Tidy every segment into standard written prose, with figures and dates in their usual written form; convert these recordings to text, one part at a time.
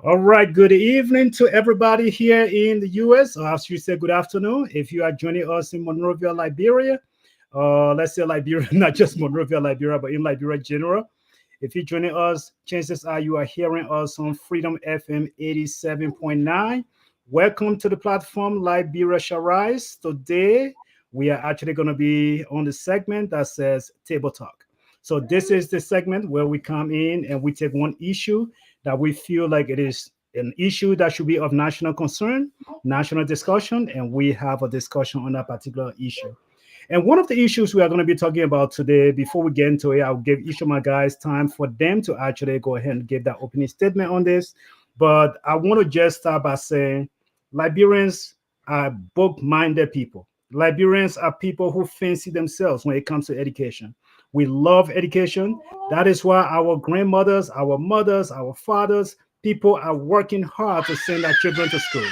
All right, good evening to everybody here in the US, or as you say, good afternoon. If you are joining us in Monrovia, Liberia, let's say Liberia, not just Monrovia, Liberia, but in Liberia general. If you're joining us, chances are you are hearing us on Freedom FM 87.9. Welcome to the platform, Liberia Shall Rise. Today, we are actually going to be on the segment that says Table Talk. So, this is the segment where we come in and we take one issue that we feel like it is an issue that should be of national concern, national discussion, and we have a discussion on that particular issue. And one of the issues we are going to be talking about today, before we get into it, I'll give each of my guys time for them to actually go ahead and give that opening statement on this. But I want to just start by saying Liberians are book minded people. Liberians are people who fancy themselves when it comes to education. We love education. That is why our grandmothers, our mothers, our fathers, people are working hard to send their children to school.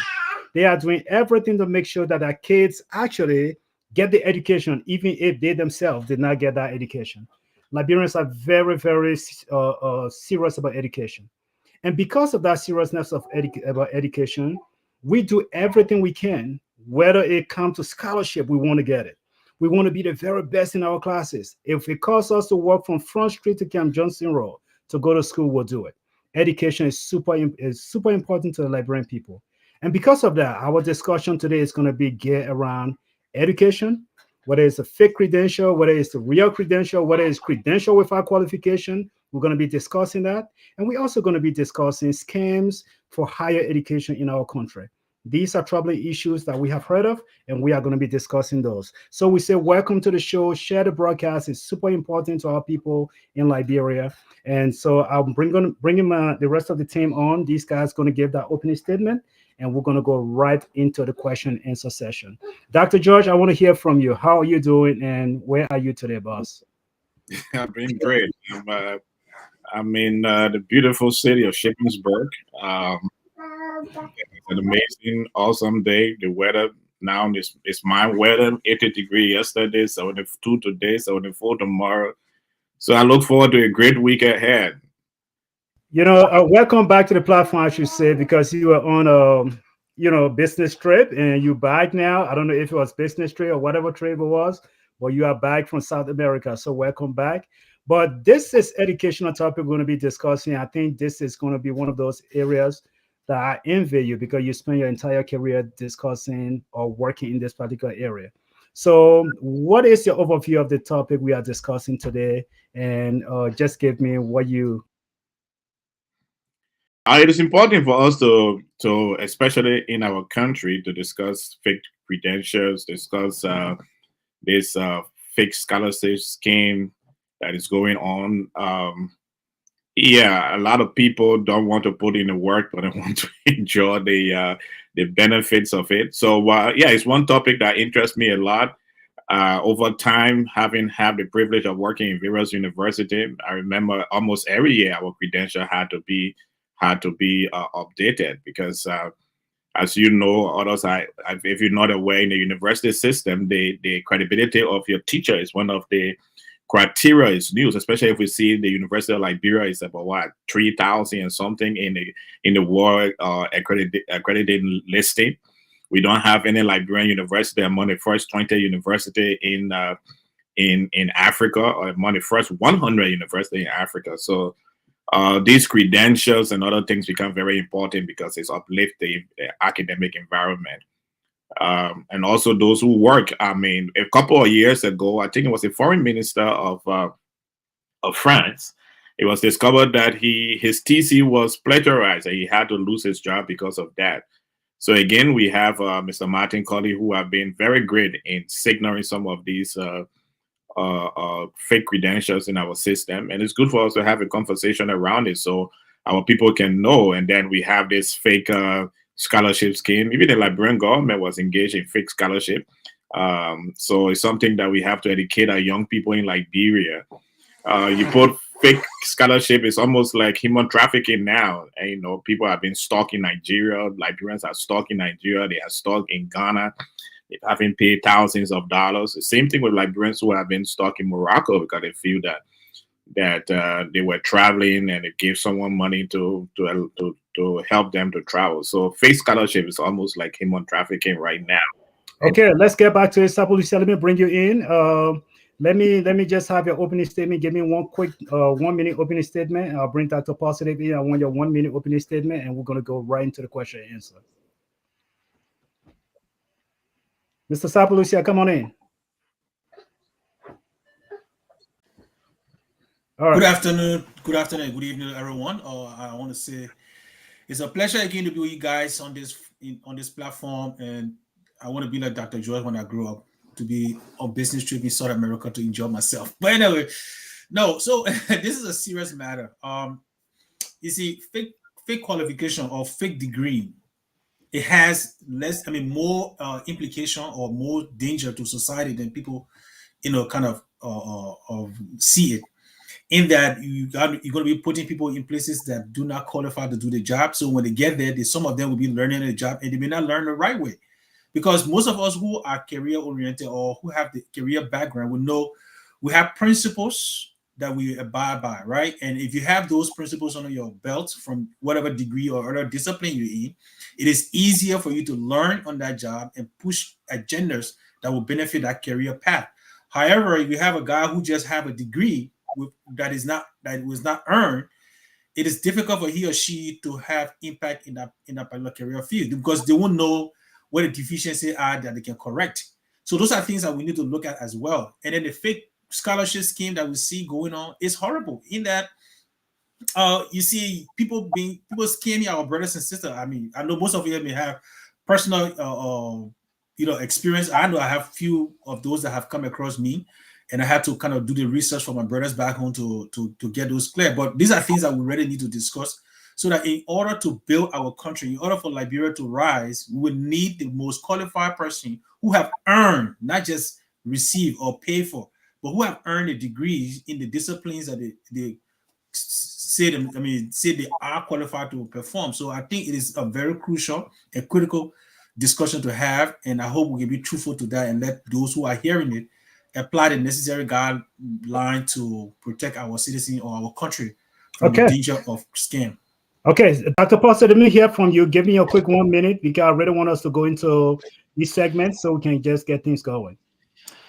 They are doing everything to make sure that our kids actually get the education, even if they themselves did not get that education. Liberians are very, very serious about education. And because of that seriousness of about education, we do everything we can, whether it comes to scholarship, we want to get it. We want to be the very best in our classes. If it costs us to walk from Front Street to Camp Johnson Road to go to school, we'll do it. Education is super important to the Liberian people. And because of that, our discussion today is going to be geared around education, whether it's a fake credential, whether it's a real credential, whether it's credential without qualification. We're going to be discussing that. And we're also going to be discussing scams for higher education in our country. These are troubling issues that we have heard of, and we are going to be discussing those. So we say, welcome to the show. Share the broadcast. It's super important to our people in Liberia. And so I'm bringing the rest of the team on. These guys going to give that opening statement, and we're going to go right into the question and answer session. Dr. George, I want to hear from you. How are you doing, and where are you today, boss? I'm doing great. I'm in the beautiful city of Shippensburg. It's an amazing, awesome day. The weather now is my weather. 80 degrees yesterday, 72 today, 74 tomorrow. So I look forward to a great week ahead. Welcome back to the platform, I should say, because you were on a business trip and you back now. I don't know if it was business trip or whatever trip it was, but you are back from South America. So welcome back. But this is educational topic we're going to be discussing. I think this is going to be one of those areas that I envy you because you spend your entire career discussing or working in this particular area. So, what is your overview of the topic we are discussing today? And just give me what you. It is important for us to especially in our country, to discuss fake credentials, discuss this fake scholarship scheme that is going on. Yeah, a lot of people don't want to put in the work, but they want to enjoy the benefits of it. So yeah, it's one topic that interests me a lot. Over time, having had the privilege of working in various universities, I remember almost every year our credential had to be updated because, as you know, others, if you're not aware, in the university system, the credibility of your teacher is one of the criteria is news, especially if we see the University of Liberia is about what 3,000 and something in the world accredited listing. We don't have any Liberian university among the first 20 university in Africa, or among the first 100 university in Africa. So these credentials and other things become very important because it's uplift the academic environment. And also those who work. I mean, a couple of years ago, I think it was the foreign minister of France. It was discovered that his TC was plagiarized, and he had to lose his job because of that. So again, we have Mr. Martin Colley, who have been very great in signaling some of these fake credentials in our system, and it's good for us to have a conversation around it so our people can know. And then we have this fake scholarship scheme. Even the Liberian government was engaged in fake scholarship. So it's something that we have to educate our young people in Liberia. You put fake scholarship, it's almost like human trafficking now. And people have been stuck in Nigeria. Liberians are stuck in Nigeria. They are stuck in Ghana. They haven't paid thousands of dollars. The same thing with Liberians who have been stuck in Morocco because they feel that that they were traveling and it gave someone money to help them to travel. So fake scholarship is almost like human trafficking right now. And Okay, let's get back to it. Sapulusia, let me bring you in. Let me just have your opening statement. Give me one quick 1 minute opening statement. I'll bring Dr. Positive in. I want your 1 minute opening statement, and we're gonna go right into the question and answer. Mr. Sapulusia, come on in. All right. Good evening, everyone. I want to say it's a pleasure again to be with you guys on this platform, and I want to be like Dr. George when I grew up, to be on business trip in South America to enjoy myself. But anyway, no. So this is a serious matter. You see, fake qualification or fake degree, it has less, more implication or more danger to society than people, kind of see it, in that you're going to be putting people in places that do not qualify to do the job. So when they get there, some of them will be learning the job and they may not learn the right way. Because most of us who are career oriented or who have the career background will know we have principles that we abide by, right? And if you have those principles under your belt from whatever degree or other discipline you're in, it is easier for you to learn on that job and push agendas that will benefit that career path. However, if you have a guy who just have a degree that was not earned, it is difficult for he or she to have impact in that particular career field because they won't know what the deficiencies are that they can correct. So those are things that we need to look at as well. And then the fake scholarship scheme that we see going on is horrible in that you see people scamming our brothers and sisters. I mean, I know most of you may have personal experience. I know I have few of those that have come across me, and I had to kind of do the research for my brothers back home to get those clear. But these are things that we really need to discuss, so that in order to build our country, in order for Liberia to rise, we would need the most qualified person who have earned, not just receive or pay for, but who have earned the degrees in the disciplines that they say they are qualified to perform. So I think it is a very crucial and critical discussion to have, and I hope we can be truthful to that and let those who are hearing it apply the necessary guideline to protect our citizens or our country from the Okay. danger of scam. Okay, Dr. Positive, let me hear from you. Give me a quick 1 minute because I really want us to go into these segments so we can just get things going.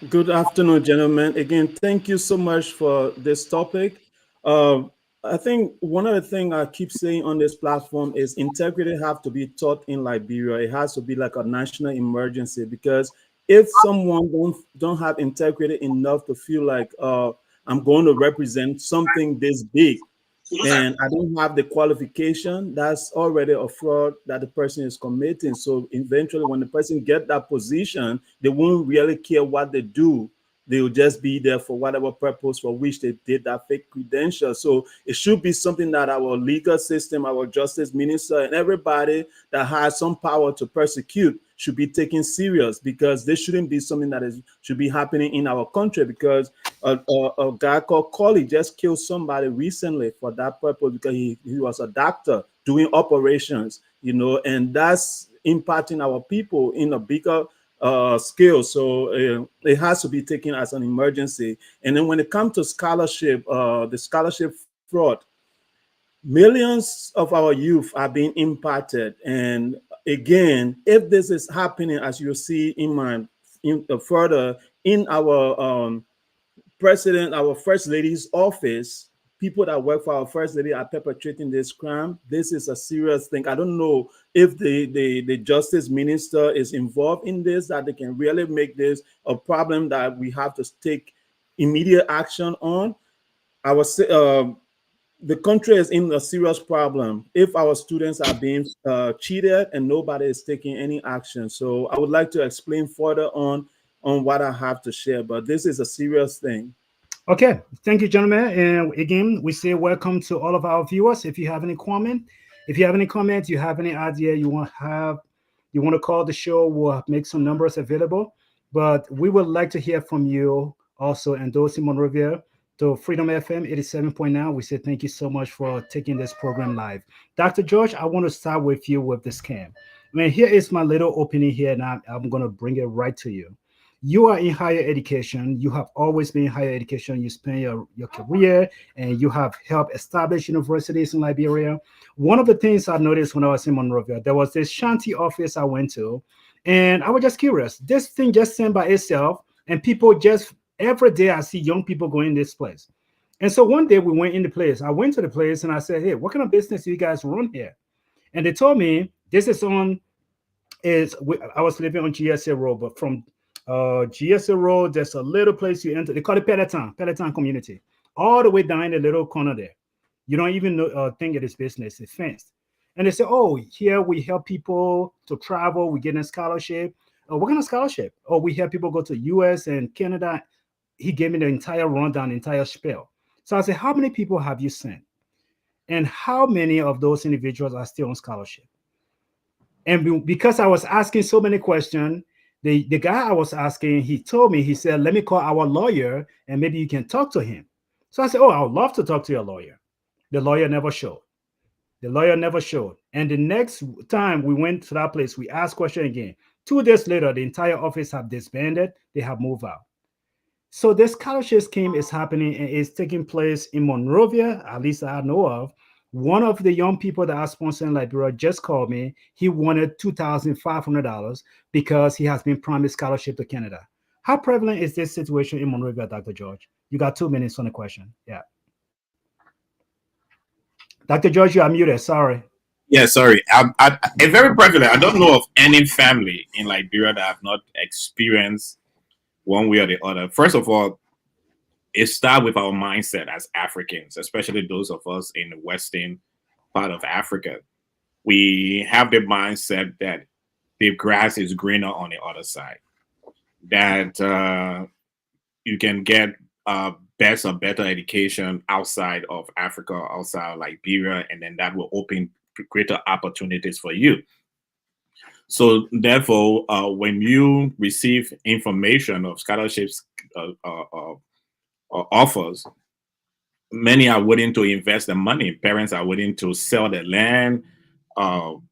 Good afternoon, gentlemen. Again, thank you so much for this topic. Uh, I think one of the things I keep saying on this platform is integrity have to be taught in Liberia. It has to be like a national emergency, because if someone don't have integrity enough to feel like I'm going to represent something this big, and I don't have the qualification, that's already a fraud that the person is committing. So eventually when the person get that position, they won't really care what they do. They will just be there for whatever purpose for which they did that fake credential. So it should be something that our legal system, our justice minister, and everybody that has some power to persecute should be taken serious, because this shouldn't be something that should be happening in our country. Because a guy called Collie just killed somebody recently for that purpose, because he was a doctor doing operations, and that's impacting our people in a bigger scale. So it has to be taken as an emergency. And then when it comes to scholarship, the scholarship fraud, millions of our youth are being impacted. And again, if this is happening, as you see further in our president, our first lady's office, people that work for our first lady are perpetrating this crime. This is a serious thing. I don't know if the justice minister is involved in this, that they can really make this a problem that we have to take immediate action on. The country is in a serious problem if our students are being cheated and nobody is taking any action. So I would like to explain further on what I have to share, but this is a serious thing. Okay, thank you, gentlemen. And again, we say welcome to all of our viewers. If you have any comments, you have any idea you want to call the show, we'll make some numbers available. But we would like to hear from you also, and those in Monrovia, to Freedom FM 87.9. We say thank you so much for taking this program live. Dr. George, I want to start with you with the scam. Here is my little opening here, and I'm going to bring it right to you. You are in higher education. You have always been in higher education. You spend your career and you have helped establish universities in Liberia. One of the things I noticed when I was in Monrovia, there was this shanty office I went to, and I was just curious. This thing just sent by itself, and people just every day I see young people going in this place. And so one day we went in the place. I went to the place and I said, "Hey, what kind of business do you guys run here?" And they told me this is on I was living on GSA Road, but from GSA Road, there's a little place you enter. They call it Peloton Community, all the way down the little corner there. You don't even know, think it is business. It's fenced. And they say, "Oh, here we help people to travel. We get a scholarship." What kind of scholarship? Oh, we help people go to US and Canada. He gave me the entire rundown, entire spiel. So I said, "How many people have you sent? And how many of those individuals are still on scholarship?" And because I was asking so many questions, the guy I was asking, he told me, he said, "Let me call our lawyer and maybe you can talk to him." So I said, "Oh, I would love to talk to your lawyer." The lawyer never showed. The lawyer never showed. And the next time we went to that place, we asked question again. 2 days later, the entire office have disbanded. They have moved out. So this scholarship scheme is happening and is taking place in Monrovia, at least I know of. One of the young people that are sponsoring Liberia just called me. He wanted $2,500 because he has been promised scholarship to Canada. How prevalent is this situation in Monrovia, Dr. George? You got 2 minutes on the question. Yeah. Dr. George, you are muted. Sorry. Yeah, sorry. A very prevalent. I don't know of any family in Liberia that have not experienced one way or the other. First of all, it starts with our mindset as Africans, especially those of us in the western part of Africa. We have the mindset that the grass is greener on the other side, that you can get best or better education outside of Africa, outside Liberia, and then that will open greater opportunities for you. So therefore, when you receive information of scholarships offers, many are willing to invest the money. Parents are willing to sell the land,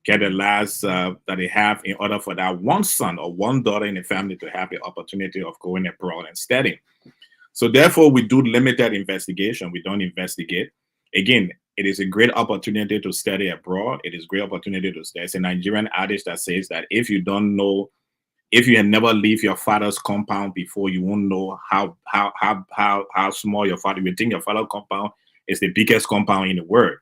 get the last that they have in order for that one son or one daughter in the family to have the opportunity of going abroad and studying. So therefore, we do limited investigation. We don't investigate. Again, it is a great opportunity to study abroad. It is a great opportunity to study. It's a Nigerian adage that says that if you don't know, if you have never leave your father's compound before, you won't know how small your father. You think your father's compound is the biggest compound in the world.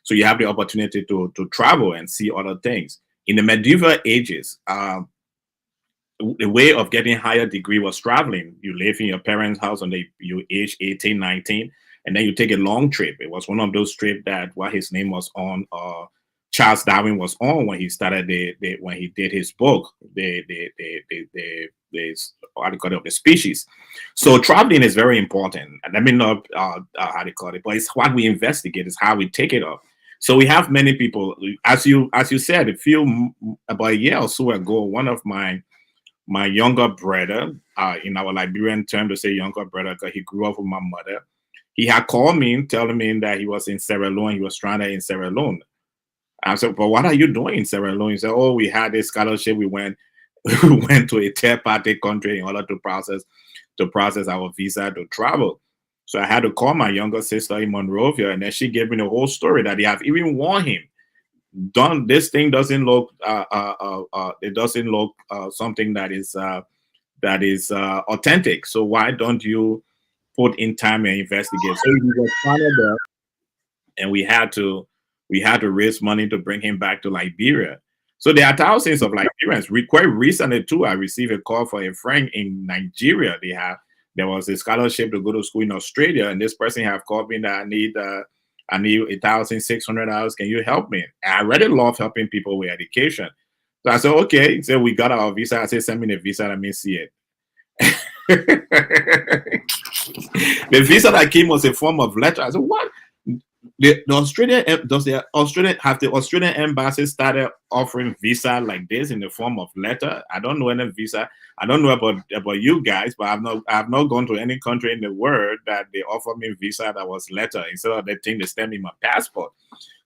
So you have the opportunity to travel and see other things. In the medieval ages, the way of getting higher degree was traveling. You live in your parents' house and you age 18, 19, and then you take a long trip. It was one of those trips that what his name was on, Charles Darwin was on when he started when he did his book, the how do you call it, of the species. So traveling is very important. And let me know how do you call it, but it's what we investigate, is how we take it up. So we have many people, as you said, about a year or so ago, one of my younger brother, in our Liberian term to say younger brother, because he grew up with my mother, he had called me telling me that he was in Sierra Leone. He was stranded in Sierra Leone. I said, "But what are you doing in Sierra Leone?" He said, "Oh, we had this scholarship. We went to a third-party country in order to process our visa to travel." So I had to call my younger sister in Monrovia, and then she gave me the whole story that they have even warned him. This thing doesn't look it doesn't look something that is authentic. So why don't you put in time and investigate? So he was founded there, and we had to raise money to bring him back to Liberia. So there are thousands of Liberians. Quite recently too, I received a call for a friend in Nigeria. There was a scholarship to go to school in Australia, and this person have called me that I need $1,600. Can you help me? And I really love helping people with education. So I said, okay. So we got our visa. I said, send me the visa. Let me see it. The visa that came was a form of letter. I said, what? The Australian embassy started offering visa like this in the form of letter? I don't know any visa. I don't know about you guys, but I've not gone to any country in the world that they offer me visa that was letter instead of the thing they send me my passport.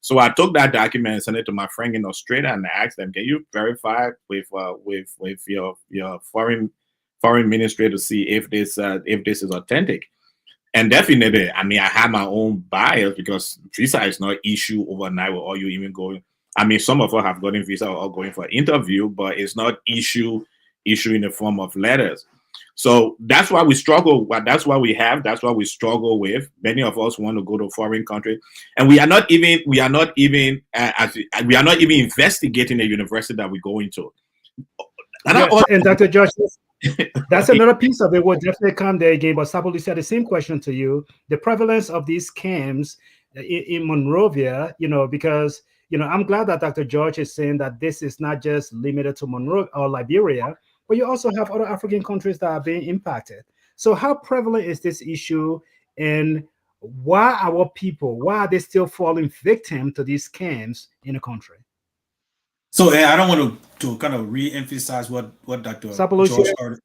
So I took that document and sent it to my friend in Australia, and I asked them, "Can you verify with your foreign foreign ministry to see if this is authentic. And definitely, I mean, I have my own bias because visa is not issue overnight or you even going. I mean, some of us have gotten visa or going for interview, but it's not issue in the form of letters. So that's why we struggle. That's why we struggle with. Many of us want to go to a foreign country, and we are not even investigating the university that we go into. And Dr. Josh, that's another piece of it. Will definitely come there again. But Sabolu said the same question to you: the prevalence of these scams in Monrovia. Because I'm glad that Dr. George is saying that this is not just limited to Monrovia or Liberia, but you also have other African countries that are being impacted. So how prevalent is this issue, and why are they still falling victim to these scams in the country? So I don't want to kind of re-emphasize what Dr. Sabolu, George started.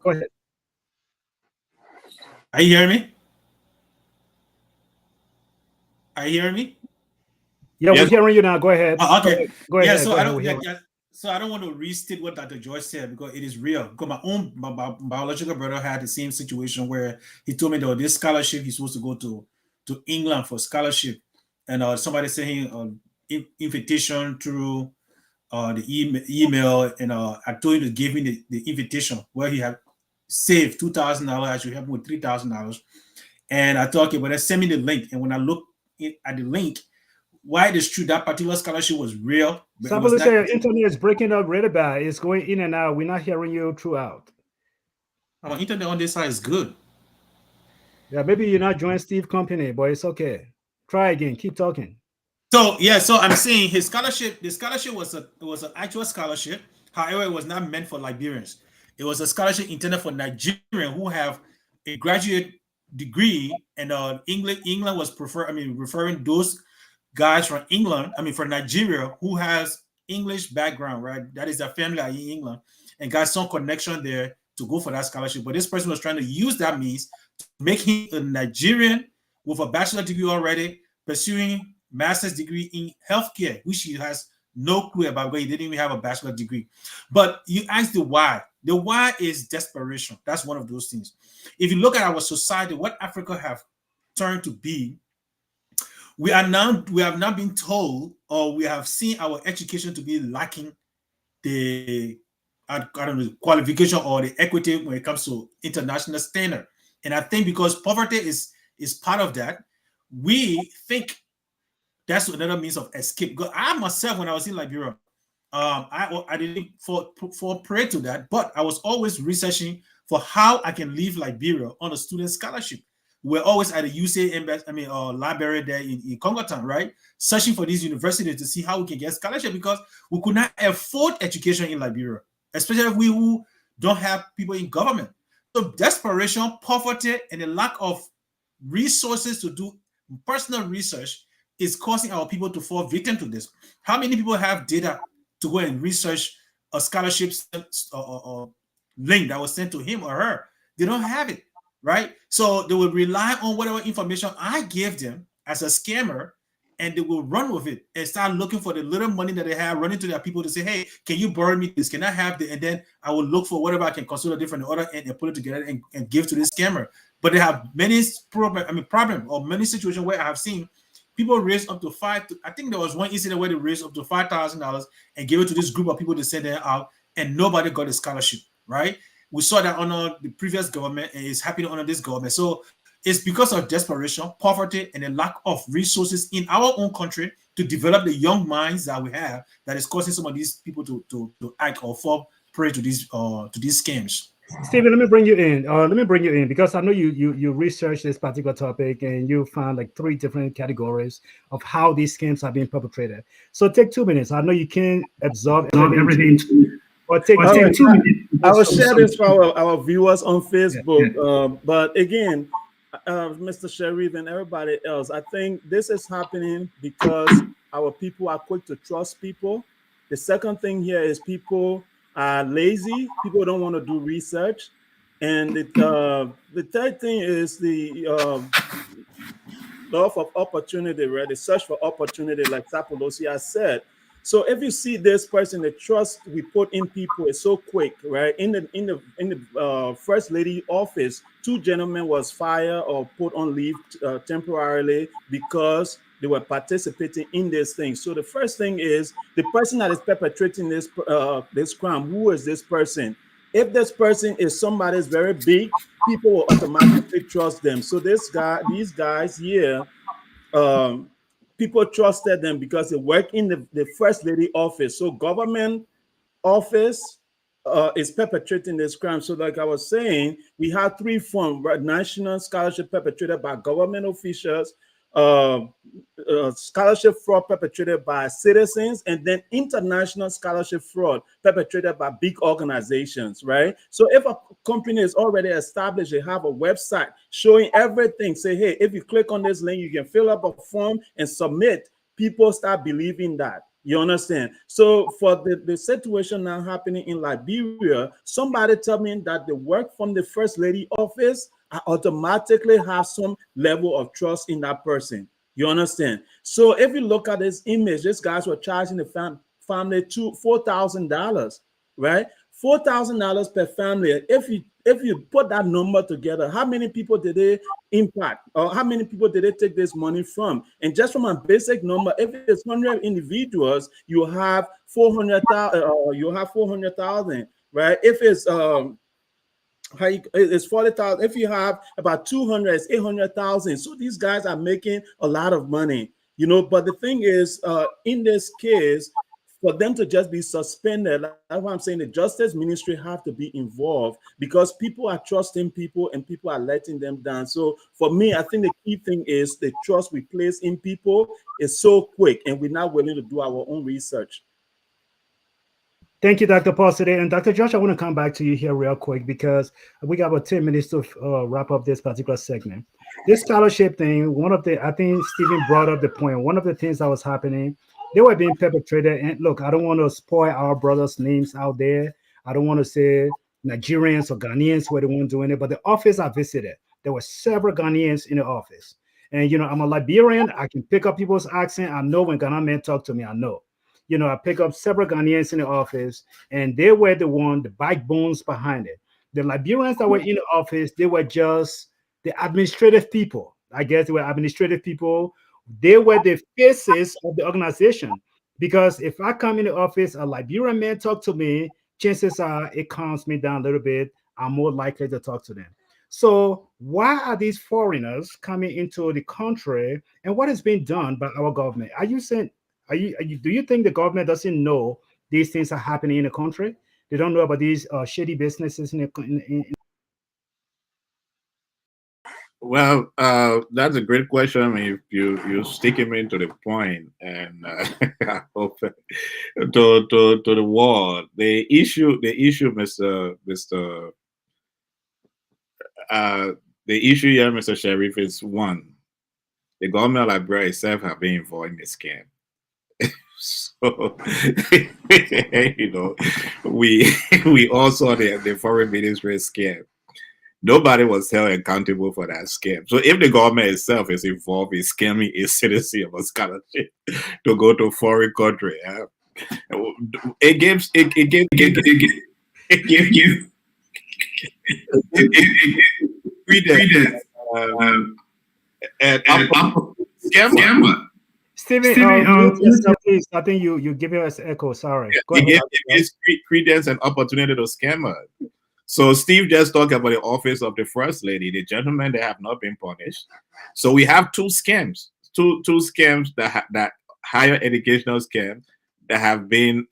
Go ahead. Are you hearing me? Yeah, we're hearing you now. Go ahead. Okay. Go ahead. Yeah, so I don't want to restate what Dr. George said because it is real. Because my own biological brother had the same situation where he told me that this scholarship he's supposed to go to England for scholarship, and somebody sent him an invitation through the email, and I told him to give me the invitation where he had saved $2,000. I should help him with $3,000, and I thought, okay, but send me the link. And when I looked at the link, why it is true that particular scholarship was real. Somebody say your internet is breaking up really bad. It's going in and out. We're not hearing you throughout. Our internet on this side is good. Yeah, maybe you're not joining Steve's company, but it's okay. Try again. Keep talking. So I'm saying the scholarship was an actual scholarship. However, it was not meant for Liberians. It was a scholarship intended for Nigerians who have a graduate degree, and England was referring those guys from England, from Nigeria, who has English background, right? That is their family in England, and got some connection there to go for that scholarship. But this person was trying to use that means to make him a Nigerian with a bachelor's degree already, pursuing master's degree in healthcare, which he has no clue about because he didn't even have a bachelor's degree. But you ask the why. The why is desperation. That's one of those things. If you look at our society, what Africa have turned to be, we have not been told, or we have seen our education to be lacking the qualification or the equity when it comes to international standard. And I think because poverty is part of that, we think that's another means of escape. Because I myself, when I was in Liberia, I didn't fall prey to that, but I was always researching for how I can leave Liberia on a student scholarship. We're always at the USA embassy, library there in Congo Town, right? Searching for these universities to see how we can get scholarship because we could not afford education in Liberia, especially if we who don't have people in government. So desperation, poverty, and the lack of resources to do personal research is causing our people to fall victim to this. How many people have data to go and research a scholarship or link that was sent to him or her? They don't have it. Right? So they will rely on whatever information I give them as a scammer, and they will run with it and start looking for the little money that they have, running to their people to say, hey, can you borrow me this? Can I have this? And then I will look for whatever I can consider different order and put it together and give to this scammer. But they have many problem or many situations where I have seen people raise up to I think there was one incident where they raised up to $5,000 and gave it to this group of people to send them out, and nobody got a scholarship, right? We saw that under the previous government, and it's happening under this government. So it's because of desperation, poverty, and a lack of resources in our own country to develop the young minds that we have that is causing some of these people to act or fall prey to these scams. Stephen, let me bring you in. Because I know you researched this particular topic and you found like 3 different categories of how these scams are being perpetrated. So take 2 minutes. I know you can't absorb everything. But take 2 minutes. I will share this for our viewers on Facebook. Yeah. But again, Mr. Sharif and everybody else, I think this is happening because our people are quick to trust people. The second thing here is people are lazy. People don't want to do research. And the third thing is the love of opportunity, right? The search for opportunity, like Sapolosi has said. So if you see this person, the trust we put in people is so quick, right? In the first lady office, two gentlemen was fired or put on leave temporarily because they were participating in this thing. So the first thing is the person that is perpetrating this crime. Who is this person? If this person is somebody that's very big, people will automatically trust them. So these guys here, um, people trusted them because they work in the first lady office. So government office is perpetrating this crime. So like I was saying, we have three forms: right? National scholarship perpetrated by government officials, uh, scholarship fraud perpetrated by citizens, and then international scholarship fraud perpetrated by big organizations, right? So if a company is already established, they have a website showing everything, say, hey, if you click on this link, you can fill up a form and submit. People start believing that. You understand? So for the situation now happening in Liberia, somebody tell me that the work from the first lady office, I automatically have some level of trust in that person. You understand? So if you look at this image, these guys were charging the family $4,000, right? $4,000 per family. If you put that number together, how many people did they impact, or how many people did they take this money from? And just from a basic number, if it's 100 individuals, you have 400,000. You have 400,000, right? If it's it's 40,000. If you have about 200, it's 800,000. So these guys are making a lot of money, you know. But the thing is, in this case, for them to just be suspended, that's why I'm saying the justice ministry have to be involved, because people are trusting people and people are letting them down. So for me, I think the key thing is the trust we place in people is so quick, and we're not willing to do our own research. Thank you, Dr. Paul today. And Dr. Josh, I want to come back to you here real quick because we got about 10 minutes to wrap up this particular segment. This scholarship thing, I think Stephen brought up the point. One of the things that was happening, they were being perpetrated. And look, I don't want to spoil our brothers' names out there. I don't want to say Nigerians or Ghanaians were the ones doing it, but the office I visited, there were several Ghanaians in the office. And, you know, I'm a Liberian. I can pick up people's accent. I know when Ghana men talk to me, I know. You know, I pick up several Ghanaians in the office, and they were the backbones behind it. The Liberians that were in the office, they were just the administrative people. I guess they were administrative people. They were the faces of the organization. Because if I come in the office, a Liberian man talk to me, chances are it calms me down a little bit. I'm more likely to talk to them. So why are these foreigners coming into the country, and what is being done by our government? Are you saying, do you think the government doesn't know these things are happening in the country? They don't know about these shady businesses Well, that's a great question. I mean, you sticking me to the point, and I hope to the wall. The issue, Mr. The issue here, Mr. Sheriff, is one: the government of Liberia itself have been involved in the scam. So, you know, we all saw the foreign ministry scam. Nobody was held accountable for that scam. So if the government itself is involved in scamming a citizen of a scholarship to go to a foreign country, it gives credence and scammer. Stephen, please. I think you give us echo. Sorry. Go ahead. It gives credence and opportunity to scammer. So Steve just talked about the office of the first lady. The gentlemen, they have not been punished. So we have two scams, two scams that higher educational scams that have been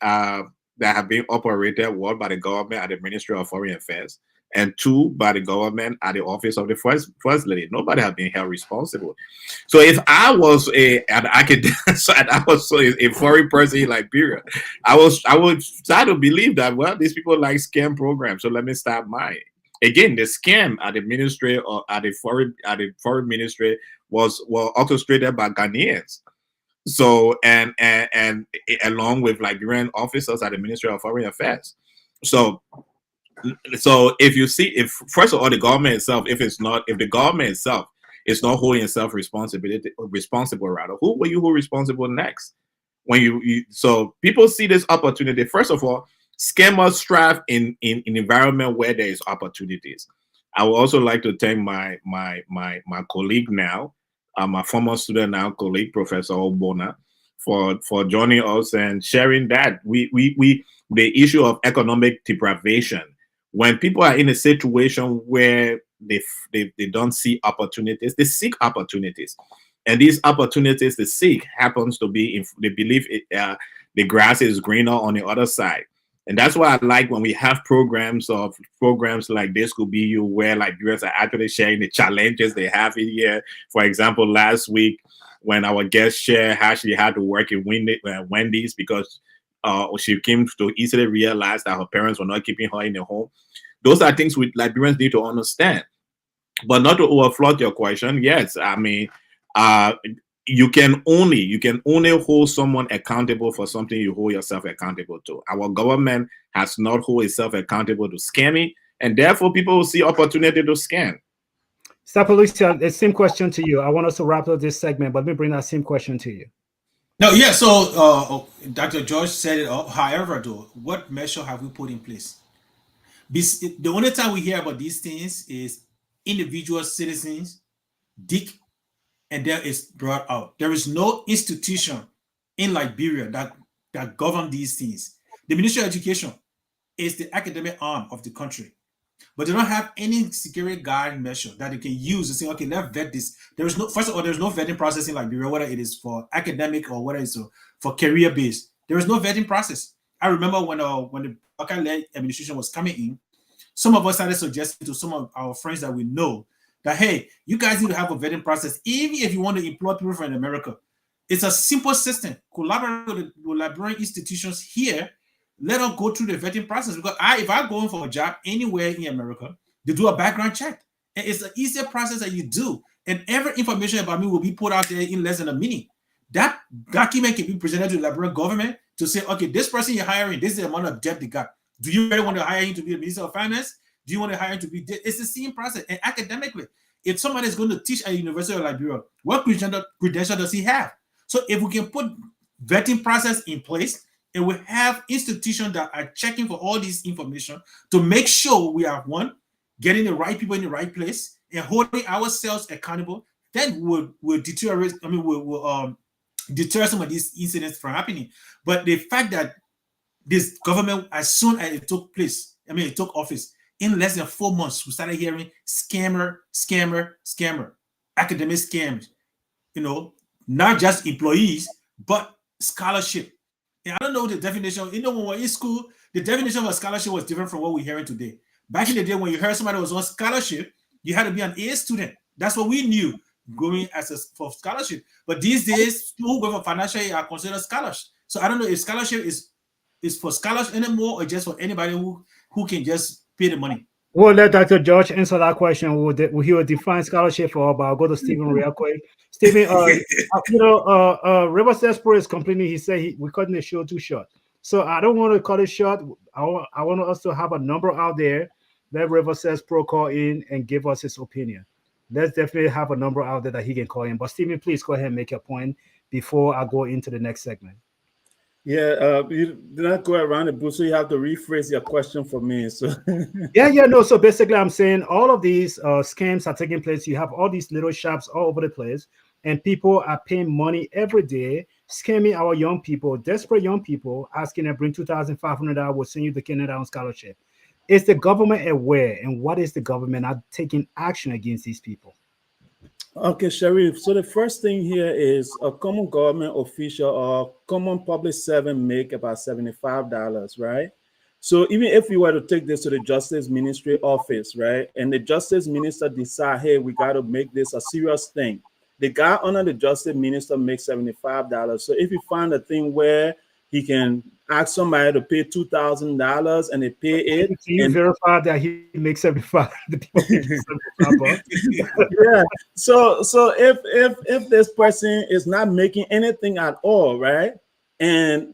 operated, one by the government at the Ministry of Foreign Affairs, and two by the government at the office of the first lady. Nobody has been held responsible. So if I was an academic, I was a foreign person in Liberia, I would start to believe that, well, these people like scam programs, so let me start mine. Again, the scam at the ministry or at the foreign ministry was orchestrated by Ghanaians. So and along with Liberian officers at the Ministry of Foreign Affairs. So if you see, if first of all the government itself, if the government itself is not holding itself responsible rather, who will you hold responsible next? when so people see this opportunity. First of all, scammers thrive in environment where there is opportunities. I would also like to thank my colleague now, my former student now colleague, Professor Obona, for joining us and sharing that we the issue of economic deprivation. When people are in a situation where they don't see opportunities, they seek opportunities, and these opportunities they seek happens to be if they believe the grass is greener on the other side. And that's why I like when we have programs like this could be you where Liberians are actually sharing the challenges they have in here. For example, last week when our guest share how she had to work in Wendy's because she came to easily realize that her parents were not keeping her in the home. Those are things we Liberians need to understand. But not to overflow your question, yes, I mean, you can only hold someone accountable for something you hold yourself accountable to. Our government has not hold itself accountable to scamming, and therefore people will see opportunity to scam. Sapalucia, the same question to you. I want us to wrap up this segment, but let me bring that same question to you. No, yeah. So Dr. George set it up. However, though, what measure have we put in place? The only time we hear about these things is individual citizens dig, and there is brought out. There is no institution in Liberia that govern these things. The Ministry of Education is the academic arm of the country, but they don't have any security guard measure that they can use to say, okay, let's vet this. There is no, first of all, there's no vetting process in Liberia, whether it is for academic or whether it's for career based. There is no vetting process. I remember when the Baka-led administration was coming in, some of us started suggesting to some of our friends that we know that, hey, you guys need to have a vetting process, even if you want to employ people from America. It's a simple system. Collaborate with Liberian institutions here. Let us go through the vetting process. Because if I go in for a job anywhere in America, they do a background check. And it's an easier process that you do. And every information about me will be put out there in less than a minute. That document can be presented to the Liberian government to say, okay, this person you're hiring, this is the amount of debt they got. Do you really want to hire him to be a Minister of Finance? Do you want to hire him to be? It's the same process. And academically, if somebody is going to teach at University of Liberia, what credential does he have? So if we can put vetting process in place and we have institutions that are checking for all this information to make sure we are getting the right people in the right place and holding ourselves accountable, then we'll deter some of these incidents from happening. But the fact that this government, as soon as it took office, in less than 4 months, we started hearing scammer, academic scams, not just employees, but scholarship. And I don't know the definition. When we were in school, the definition of a scholarship was different from what we're hearing today. Back in the day, when you heard somebody was on scholarship, you had to be an A student. That's what we knew going for scholarship. But these days, people who go for financial aid are considered scholars. So I don't know if scholarship is for scholars anymore or just for anybody who can just pay the money. We'll let Dr. George answer that question. He will define scholarship for, but I'll go to Stephen real quick. Stephen, Riverside Pro is complaining. He said we're cutting the show too short. So I don't want to cut it short. I want us to have a number out there. Let Riverside Pro call in and give us his opinion. Let's definitely have a number out there that he can call in. But Stephen, please go ahead and make your point before I go into the next segment. Yeah, you did not go around the bush, so you have to rephrase your question for me. So no. So basically, I'm saying all of these scams are taking place. You have all these little shops all over the place, and people are paying money every day, scamming our young people, desperate young people, asking them bring $2,500. We'll send you to Canada on scholarship. Is the government aware, and what is the government not taking action against these people? Okay, Sharif. So the first thing here is a common government official or common public servant make about $75, right? So even if we were to take this to the Justice Ministry office, right, and the Justice Minister decide, hey, we got to make this a serious thing, the guy under the Justice Minister makes $75. So if you find a thing where he can ask somebody to pay $2,000 and they pay it, can you verify that he makes 75? The people make 75 yeah. So if this person is not making anything at all, right, and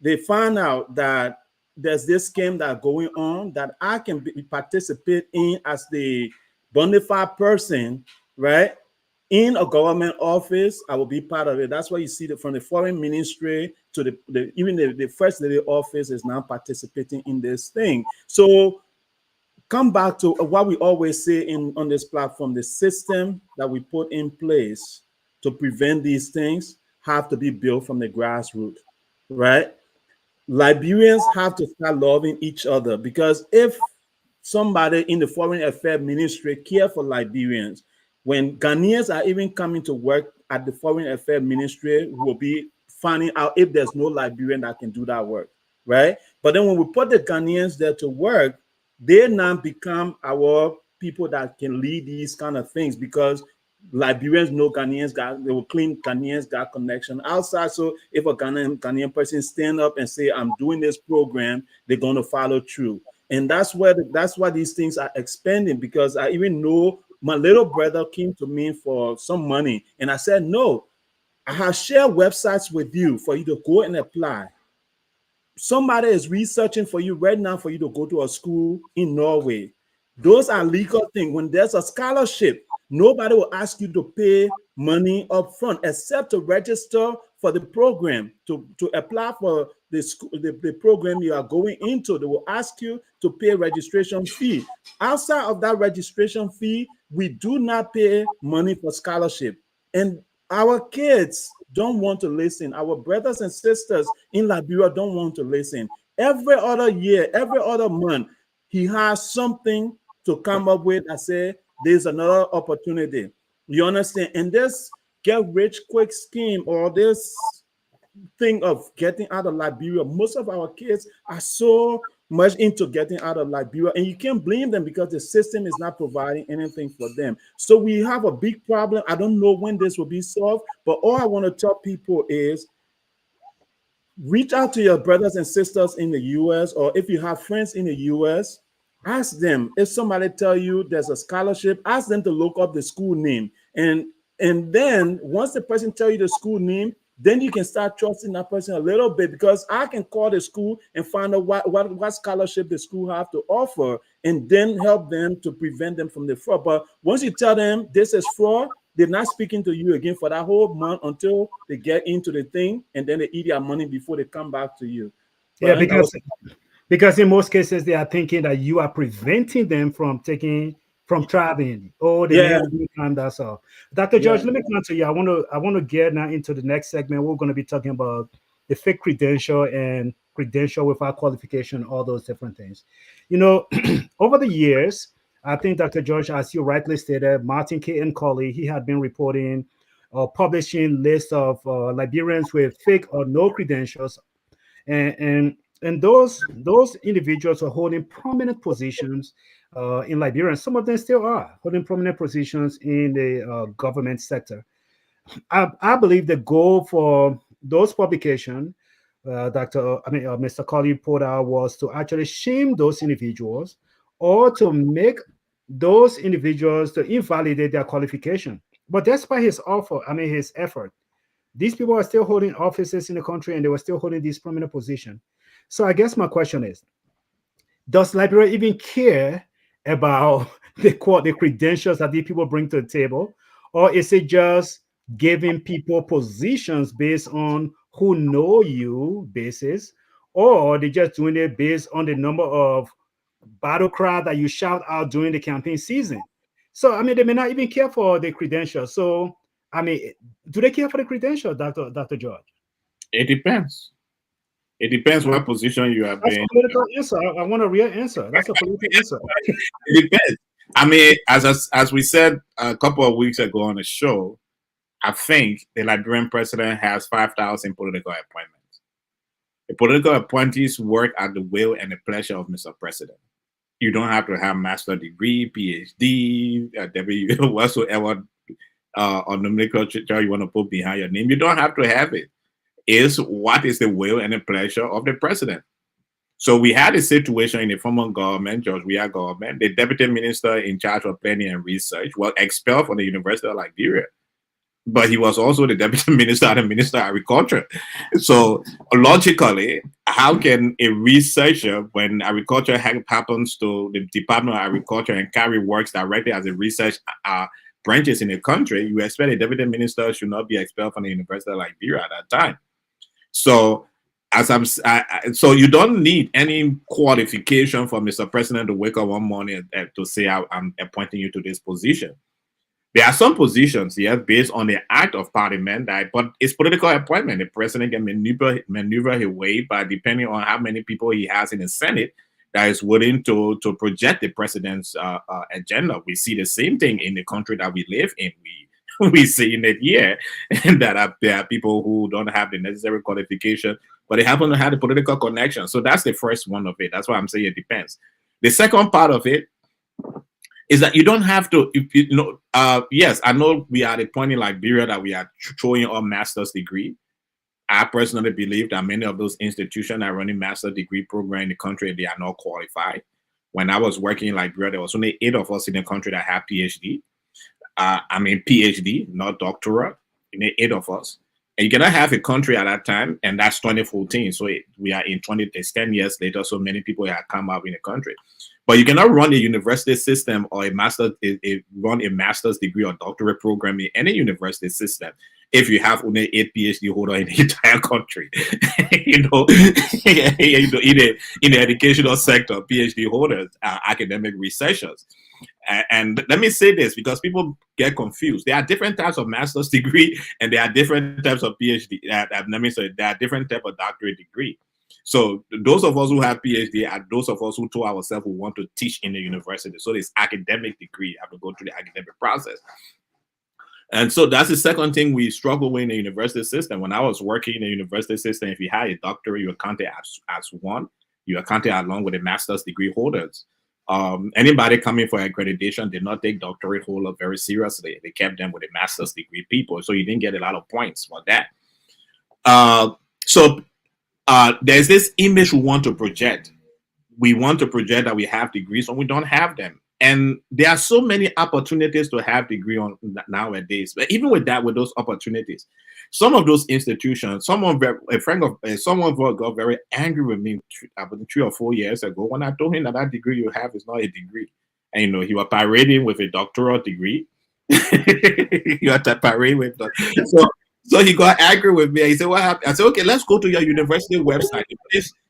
they find out that there's this scam that going on that I can participate in as the bona fide person, right? in a government office, I will be part of it. That's why you see that from the foreign ministry to even the first lady office is now participating in this thing. So come back to what we always say on this platform: the system that we put in place to prevent these things have to be built from the grassroots, right? Liberians have to start loving each other, because if somebody in the foreign affairs ministry care for Liberians, when Ghanaians are even coming to work at the foreign affairs ministry, will be finding out if there's no Liberian that can do that work, right? But then when we put the Ghanaians there to work, they now become our people that can lead these kind of things, because Liberians know Ghanaians got, they will clean Ghanaians got connection outside. So if a Ghanaian person stand up and say, I'm doing this program, they're going to follow through. And that's why these things are expanding, because I even know my little brother came to me for some money. And I said, no, I have shared websites with you for you to go and apply. Somebody is researching for you right now for you to go to a school in Norway. Those are legal things. When there's a scholarship, nobody will ask you to pay money up front except to register for the program, to apply for the school, the program you are going into. They will ask you to pay registration fee. Outside of that registration fee, we do not pay money for scholarship. And our kids don't want to listen. Our brothers and sisters in Liberia don't want to listen. Every other year, every other month, he has something to come up with. I say, there's another opportunity. You understand? And this get rich quick scheme, or this thing of getting out of Liberia, most of our kids are so much into getting out of Liberia, and you can't blame them because the system is not providing anything for them. So we have a big problem. I don't know when this will be solved, but all I want to tell people is reach out to your brothers and sisters in the US, or if you have friends in the US, ask them. If somebody tell you there's a scholarship, ask them to look up the school name. And then once the person tell you the school name, then you can start trusting that person a little bit, because I can call the school and find out what scholarship the school have to offer, and then help them to prevent them from the fraud. But once you tell them this is fraud, they're not speaking to you again for that whole month until they get into the thing, and then they eat their money before they come back to you. Yeah, because in most cases they are thinking that you are preventing them from traveling. Oh, they may have time. That's all. Dr. George, let me come to you. I want to get now into the next segment. We're going to be talking about the fake credential and credential without qualification, all those different things. You know, over the years, I think Dr. George, as you rightly stated, Martin K. and Colley, he had been reporting or publishing lists of Liberians with fake or no credentials, and those individuals are holding prominent positions in Liberia. And some of them still are holding prominent positions in the government sector. I believe the goal for those publications, Mr. Colley put out, was to actually shame those individuals, or to make those individuals to invalidate their qualification. But despite his effort, these people are still holding offices in the country, and they were still holding these prominent positions. So I guess my question is, does Liberia even care about the credentials that these people bring to the table? Or is it just giving people positions based on who know you basis? Or they just doing it based on the number of battle cry that you shout out during the campaign season? So, I mean, they may not even care for the credentials. So, I mean, do they care for the credentials, Dr. George? It depends. It depends what position you are That's being. a political answer. I want a real answer. That's a political answer. It depends. I mean, as we said a couple of weeks ago on the show, I think the Liberian president has 5,000 political appointments. The political appointees work at the will and the pleasure of Mr. President. You don't have to have master's degree, PhD, whatsoever on nomenclature you want to put behind your name. You don't have to have it. Is what is the will and the pleasure of the president. So we had a situation in the former government, George Weah government. The deputy minister in charge of planning and research was expelled from the University of Liberia, but he was also the deputy minister and the minister of agriculture. So logically, how can a researcher, when agriculture happens to the Department of Agriculture and carry works directly as a research branches in the country, you expect a deputy minister should not be expelled from the University of Liberia at that time. So, so you don't need any qualification for Mr. President to wake up one morning to say, I'm appointing you to this position. There are some positions, yes, based on the act of parliament, but it's political appointment. The president can maneuver his way, but depending on how many people he has in the Senate that is willing to project the president's agenda. We see the same thing in the country that we live in. We see in it here, and that there are people who don't have the necessary qualification, but they happen to have the political connection. So that's the first one of it. That's why I'm saying it depends. The second part of it is that you don't have to, yes, I know we are at a point in Liberia that we are throwing our master's degree. I personally believe that many of those institutions are running master's degree program in the country, they are not qualified. When I was working in Liberia, there was only 8 of us in the country that have PhD. PhD, not doctorate, 8 of us. And you cannot have a country at that time, and that's 2014. So we are in 10 years later, so many people have come up in the country. But you cannot run a university system or run a master's degree or doctorate program in any university system if you have only 8 PhD holders in the entire country. in the educational sector, PhD holders are academic researchers. And let me say this because people get confused. There are different types of master's degree and there are different types of PhD. Let me say there are different types of doctorate degree. So those of us who have PhD are those of us who told ourselves we want to teach in the university. So this academic degree, you have to go through the academic process. And so that's the second thing we struggle with in the university system. When I was working in the university system, if you had a doctorate, you were counted as one. You were counted along with the master's degree holders. Anybody coming for accreditation did not take doctorate holder very seriously. They kept them with the master's degree people. So you didn't get a lot of points for that. There's this image we want to project. We want to project that we have degrees when we don't have them. And there are so many opportunities to have degree on nowadays. But even with those opportunities, some of those institutions, someone got very angry with me about 3 or 4 years ago when I told him that degree you have is not a degree. And he was parading with a doctoral degree. You had to parade with that. So he got angry with me. He said, "What happened?" I said, "Okay, let's go to your university website.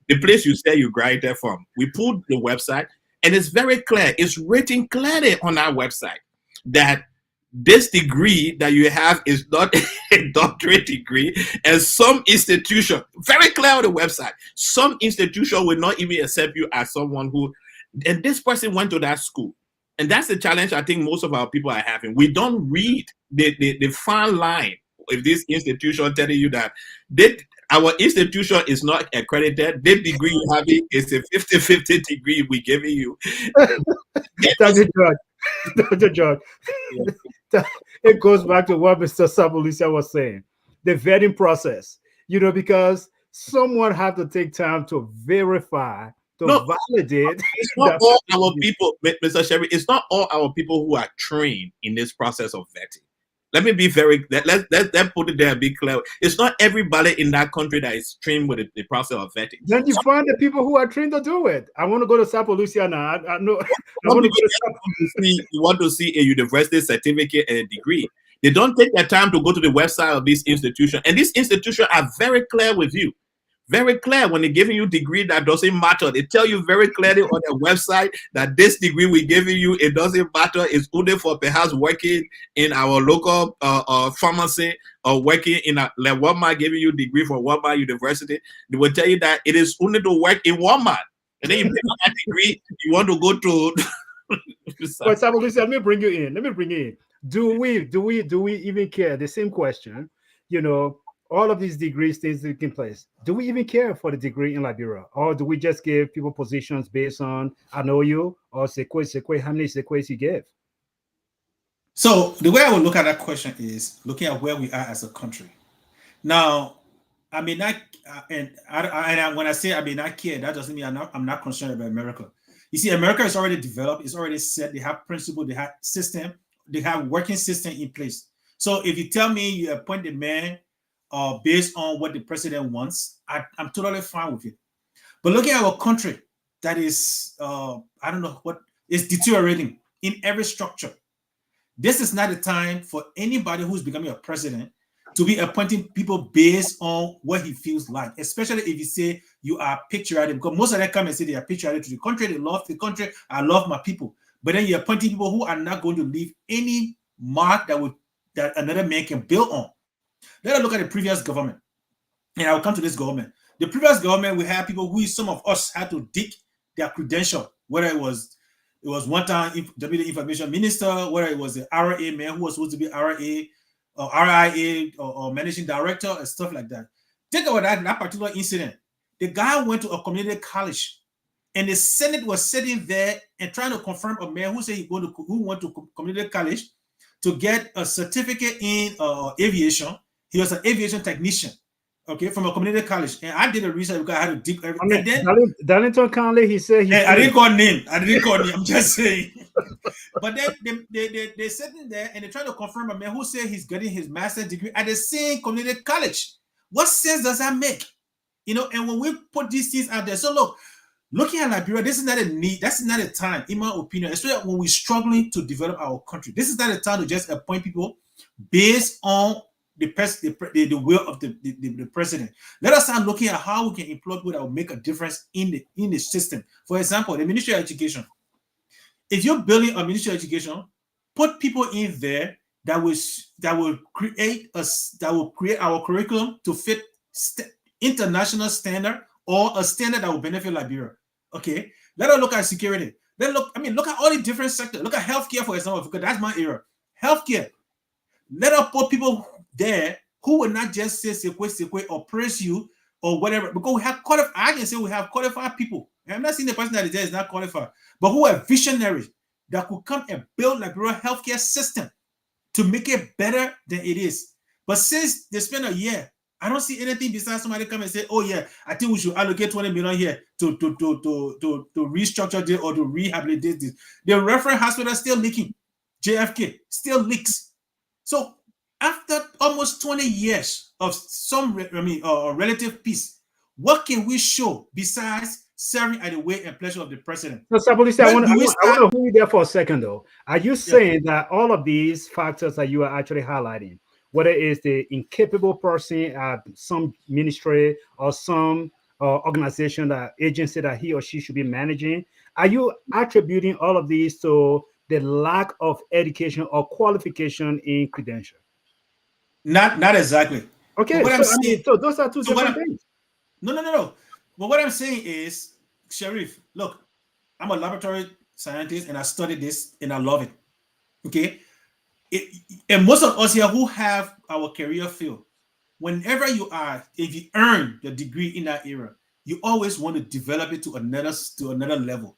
The place you say you graduated from." We pulled the website, and it's very clear. It's written clearly on our website that this degree that you have is not a doctorate degree, and some institution, very clear on the website, some institution will not even accept you as someone who, and this person went to that school. And that's the challenge I think most of our people are having. We don't read the fine line. If this institution telling you that our institution is not accredited, the degree you have is a 50-50 degree we're giving you. That's a joke. That's a joke. Yeah. It goes back to what Mr. Sabulisha was saying. The vetting process, because someone had to take time to verify, validate. It's not all our people, Mr. Sherry, it's not all our people who are trained in this process of vetting. Let me be let's put it there and be clear. It's not everybody in that country that is trained with the process of vetting. Then you find the people who are trained to do it. I want to go to Sapo Lucia now. I know. You want to see a university certificate and a degree. They don't take their time to go to the website of this institution. And these institutions are very clear with you. Very clear when they're giving you degree that doesn't matter. They tell you very clearly on their website that this degree we're giving you, it doesn't matter. It's only for perhaps working in our local pharmacy or working in like Walmart, giving you degree from Walmart University. They will tell you that it is only to work in Walmart. And then you pick up that degree, you want to go to. But let me bring you in. Do we even care? The same question, all of these degrees stays taking place. Do we even care for the degree in Liberia? Or do we just give people positions based on I know you or sequoia, how many sequoias you give? So the way I would look at that question is looking at where we are as a country. Now, I mean, when I say I may not care, that doesn't mean I'm not concerned about America. You see, America is already developed, it's already set, they have principle, they have system, they have working system in place. So if you tell me you appoint a man based on what the president wants, I'm totally fine with it. But looking at our country, that is, I don't know what is deteriorating in every structure. This is not the time for anybody who's becoming a president to be appointing people based on what he feels like, especially if you say you are patriotic, because most of them come and say they are patriotic to the country, they love the country, I love my people. But then you're appointing people who are not going to leave any mark that another man can build on. Let us look at the previous government, and I will come to this government. The previous government, we had people who some of us had to dig their credential, whether it was one time Deputy Information Minister, whether it was the RA man who was supposed to be RA or RIA or Managing Director and stuff like that. Think about that particular incident. The guy went to a community college, and the Senate was sitting there and trying to confirm a man who said who went to community college to get a certificate in aviation. He was an aviation technician, okay, from a community college. And I did a research because I had to dig everything. I mean, Darlington Conley, he said I didn't call name. I'm just saying. But then they're sitting there and they're trying to confirm a man who said he's getting his master's degree at the same community college. What sense does that make? You know, and when we put these things out there, so look, looking at Liberia, this is not a need. That's not a time, in my opinion, especially when we're struggling to develop our country. This is not a time to just appoint people based on the will of the president. Let us start looking at how we can employ people that will make a difference in the system. For example, the Ministry of Education. If you're building a Ministry of Education, put people in there that will create our curriculum to fit international standard or a standard that will benefit Liberia. Okay, let us look at security. Look at all the different sectors. Look at healthcare, for example, because that's my area. Healthcare. Let us put people there who will not just say sekwe or praise you or whatever, because we have qualified. I can say we have qualified people. And I'm not saying the person that is there is not qualified, but who are visionaries that could come and build Liberia healthcare system to make it better than it is. But since they spend a year, I don't see anything besides somebody come and say, "Oh yeah, I think we should allocate 20 million here to restructure this or to rehabilitate this." The reference hospital is still leaking. JFK still leaks. So after almost 20 years of some relative peace, what can we show besides serving at the will and pleasure of the president? So, Sapolisi, I want to hold you there for a second, though. Are you saying that all of these factors that you are actually highlighting, whether it's the incapable person at some ministry or some organization, that agency that he or she should be managing, are you attributing all of these to the lack of education or qualification in credential? Not exactly. Okay, so those are two different things. No. But what I'm saying is, Sheriff, look, I'm a laboratory scientist and I studied this and I love it. Okay. And most of us here who have our career field, whenever you are, if you earn the degree in that area, you always want to develop it to another level.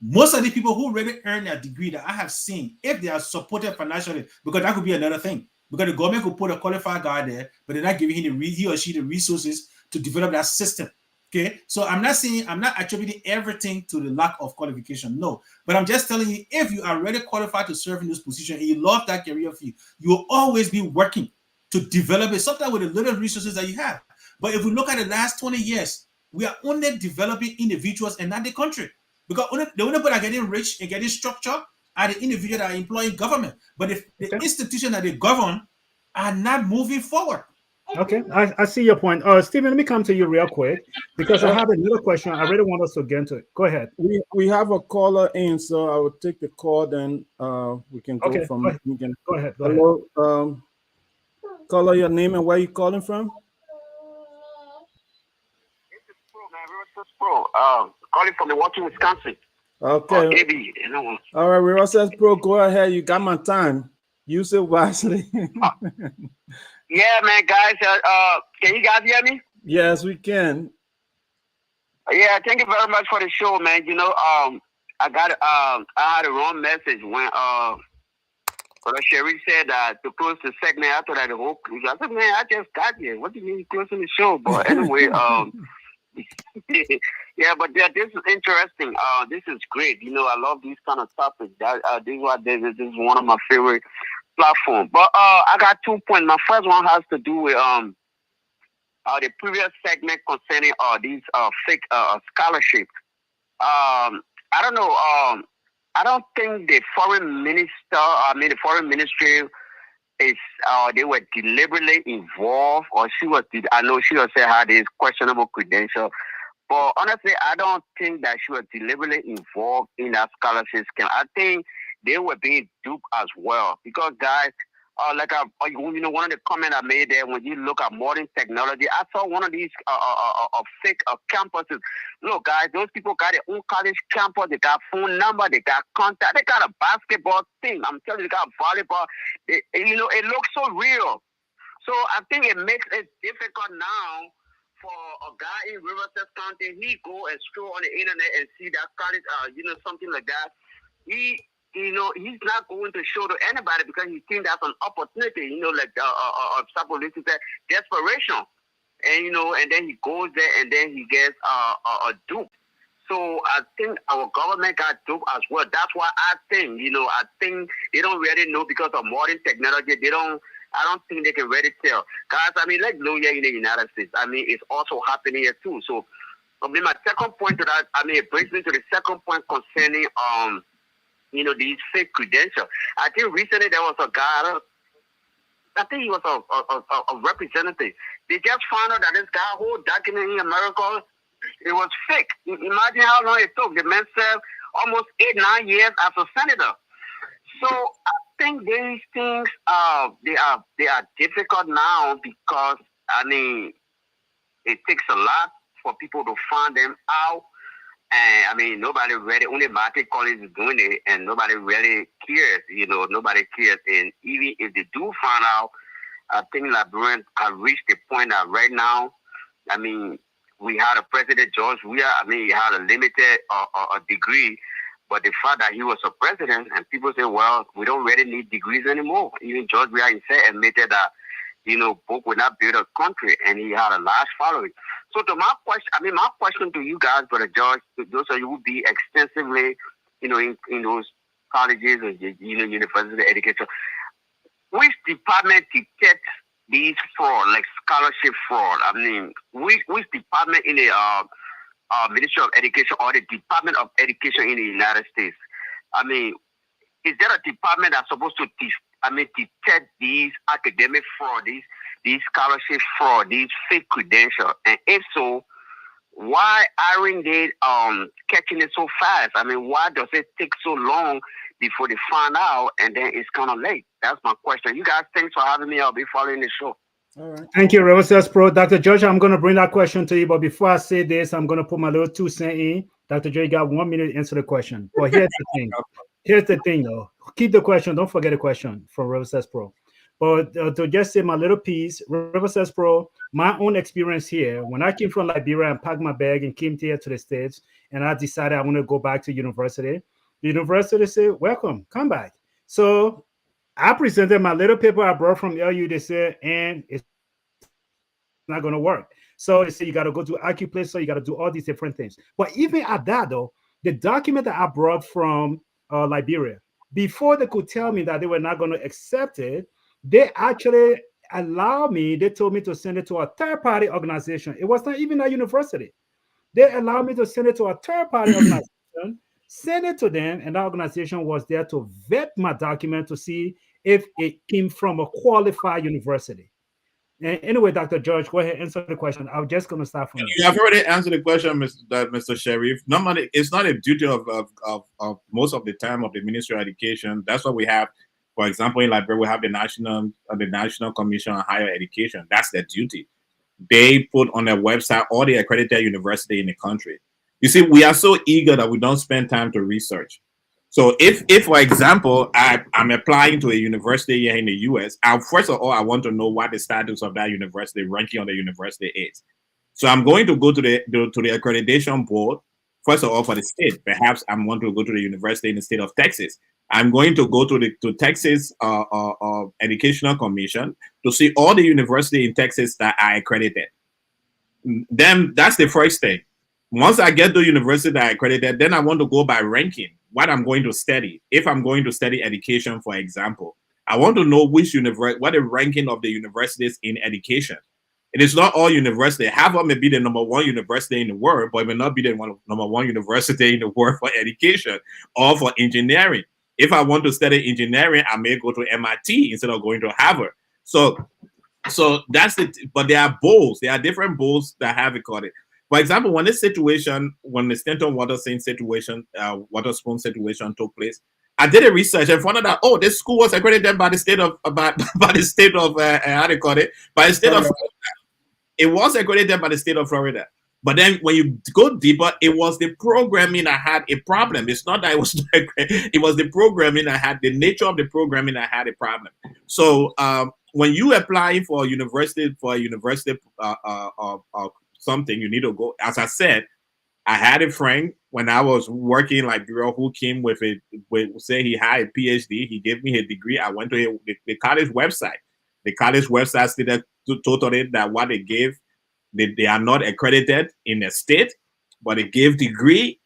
Most of the people who really earn that degree that I have seen, if they are supported financially, because that could be another thing, because the government could put a qualified guy there, but they're not giving him he or she the resources to develop that system. Okay, so I'm not attributing everything to the lack of qualification. No, but I'm just telling you, if you are really qualified to serve in this position and you love that career field, you will always be working to develop it, sometimes with the little resources that you have. But if we look at the last 20 years, we are only developing individuals and not the country. Because the only people that are getting rich and getting structured are the individuals that are employing government. But if the institutions that they govern are not moving forward. Okay, I see your point. Stephen, let me come to you real quick because I have another question. I really want us to get into it. Go ahead. We have a caller in, so I will take the call, then we can go from. Go ahead. Hello, caller, your name and where you calling from? This is Pro, calling from Milwaukee, Wisconsin. Okay. AB, you know. All right, Ross Pro, go ahead. You got my time. Use it wisely. Yeah, man, guys. Can you guys hear me? Yes, we can. Yeah, thank you very much for the show, man. You know, I had a wrong message when Sherry said to close the segment after that the whole cruise. I said, man, I just got here. What do you mean closing the show? But anyway, yeah, but yeah, this is interesting. This is great. You know, I love these kind of topics. This is one of my favorite platform. But I got 2 points. My first one has to do with the previous segment concerning these fake scholarship. I don't know. I don't think the foreign minister, the foreign ministry is they were deliberately involved, or I know she was saying had this questionable credential, but honestly I don't think that she was deliberately involved in that scholarship scam. I think they were being duped as well, because guys, one of the comments I made there, when you look at modern technology, I saw one of these fake campuses. Look, guys, those people got their own college campus. They got phone number. They got contact. They got a basketball team. I'm telling you, they got volleyball. It looks so real. So I think it makes it difficult now for a guy in Riverside County. He go and scroll on the internet and see that college, something like that. He's not going to show to anybody because he thinks that's an opportunity, like Sapolisi said, desperation. And then he goes there and then he gets a dupe. So I think our government got duped as well. That's why I think they don't really know, because of modern technology. I don't think they can really tell. Guys, like Loya in the United States, it's also happening here too. So my second point to that, it brings me to the second point concerning these fake credentials. I think recently there was a guy, I think he was a representative. They just found out that this guy who document in America, it was fake. Imagine how long it took. The man served almost 8-9 years as a senator. So I think these things they are difficult now, because it takes a lot for people to find them out. And nobody really, only market college is doing it, and nobody really cares. Nobody cares. And even if they do find out, I think Liberians have reached the point that right now, we had a president, George Weah. He had a limited degree, but the fact that he was a president, and people say, well, we don't really need degrees anymore. Even George Weah himself admitted that, book would not build a country, and he had a large following. So to my question to you guys, Brother George, those of you who be extensively, in those colleges or university education, which department detects these fraud, like scholarship fraud? Which department in the Ministry of Education or the Department of Education in the United States? Is there a department that's supposed to detect these academic fraud, these scholarship fraud, these fake credentials? And if so, why aren't they catching it so fast? Why does it take so long before they find out, and then it's kind of late? That's my question. You guys, thanks for having me. I'll be following the show. All right. Thank you, Reverse Pro. Dr. George, I'm going to bring that question to you, but before I say this, I'm going to put my little 2 cents in. Dr. George, you got 1 minute to answer the question. But here's the thing. Here's the thing, though. Keep the question. Don't forget the question from Reverse Pro. But to just say my little piece, Reverse Pro, my own experience here, when I came from Liberia and packed my bag and came here to the States, and I decided I want to go back to university, the university said, welcome, come back. So I presented my little paper I brought from LU. They said, and it's not going to work. So they say you got to go to AccuPlace, so you got to do all these different things. But even at that, though, the document that I brought from Liberia, before they could tell me that they were not going to accept it, they actually allowed me, they told me to send it to a third-party organization. It was not even a university. They allowed me to send it to a third-party organization, send it to them, and that organization was there to vet my document to see if it came from a qualified university. And anyway, Dr. George, go ahead and answer the question. I'm just going to start from you. Have already answered the question, Mr. Sheriff. Normally, it's not a duty of most of the time of the Ministry of Education. That's what we have. For example, in Liberia, we have the National Commission on Higher Education. That's their duty. They put on their website all the accredited university in the country. You see, we are so eager that we don't spend time to research. So if for example, I'm applying to a university here in the US, first of all, I want to know what the status of that university, ranking on the university is. So I'm going to go to the accreditation board, first of all, for the state. Perhaps I want to go to the university in the state of Texas. I'm going to go to Texas Educational Commission to see all the universities in Texas that are accredited. Then that's the first thing. Once I get to university that are accredited, then I want to go by ranking what I'm going to study. If I'm going to study education, for example, I want to know what the ranking of the universities in education. It is not all university. Harvard may be the #1 university in the world, but it may not be the #1 university in the world for education or for engineering. If I want to study engineering, I may go to MIT instead of going to Harvard. So that's it. But there are bowls. There are different bowls that have recorded. For example, when the Stanton Waterspoon situation took place, I did a research and found out that this school was accredited by the state of how they call it, by the state of Florida. It was accredited by the state of Florida. But then when you go deeper, it was the programming that had a problem. It's not that it was it was the programming that had the nature of the programming that had a problem. So when you apply for a university something, you need to go. As I said, I had a friend when I was working in Liberia who came with say he had a PhD. He gave me a degree. I went to the college website. The college website stated totally that what they gave, they are not accredited in a state, but they gave degree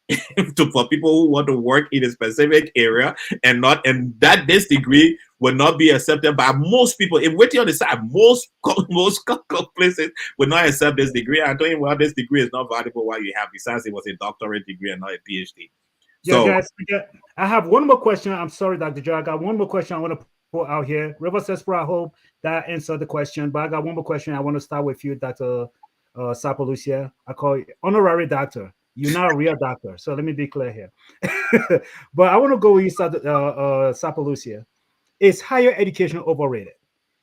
for people who want to work in a specific area and that this degree will not be accepted by most people. If waiting on the side, most places will not accept this degree. I told him, well, this degree is not valuable. What you have, besides it was a doctorate degree and not a PhD. Yeah, guys, I have one more question. I'm sorry, Dr. Joe. I got one more question I want to put out here. River Sespra, I hope that answered the question, but I got one more question. I want to start with you, Dr. Sapalucia. I call you honorary doctor. You're not a real doctor, so let me be clear here. But I want to go with Sapalucia. Is higher education overrated?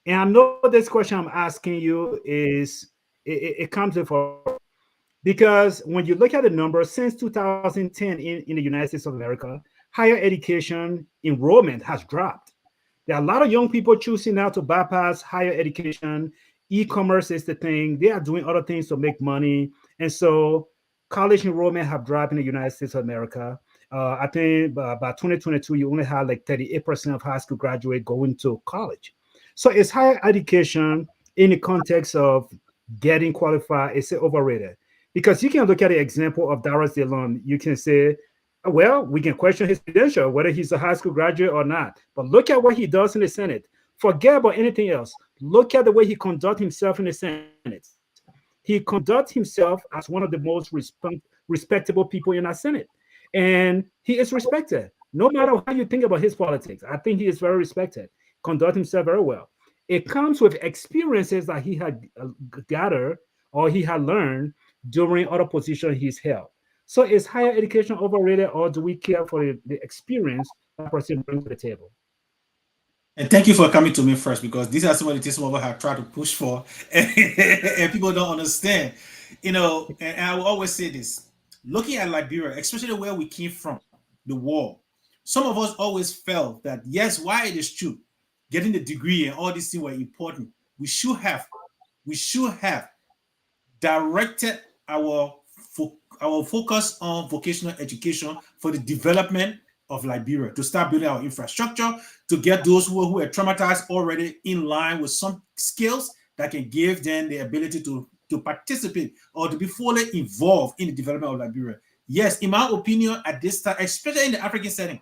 And I know this question I'm asking you is it comes for because when you look at the numbers since 2010 in the United States of America, higher education enrollment has dropped. There are a lot of young people choosing now to bypass higher education. E-commerce is the thing. They are doing other things to make money. And so college enrollment have dropped in the United States of America. I think by 2022, you only had like 38% of high school graduates going to college. So is higher education in the context of getting qualified, is it overrated? Because you can look at the example of Darius DeLon. You can say, well, we can question his credential, whether he's a high school graduate or not. But look at what he does in the Senate. Forget about anything else. Look at the way he conducts himself in the Senate. He conducts himself as one of the most respectable people in our Senate. And he is respected. No matter how you think about his politics, I think he is very respected. Conduct himself very well. It comes with experiences that he had gathered or he had learned during other positions he's held. So is higher education overrated, or do we care for the experience that person brings to the table? And thank you for coming to me first, because these are some of the things some of us have tried to push for, and people don't understand. And I will always say this: looking at Liberia, especially where we came from, the war, some of us always felt that yes, while it is true, getting the degree and all these things were important, we should have directed our focus on vocational education for the development of Liberia, to start building our infrastructure, to get those who are traumatized already in line with some skills that can give them the ability to participate or to be fully involved in the development of Liberia. Yes, in my opinion, at this time, especially in the African setting,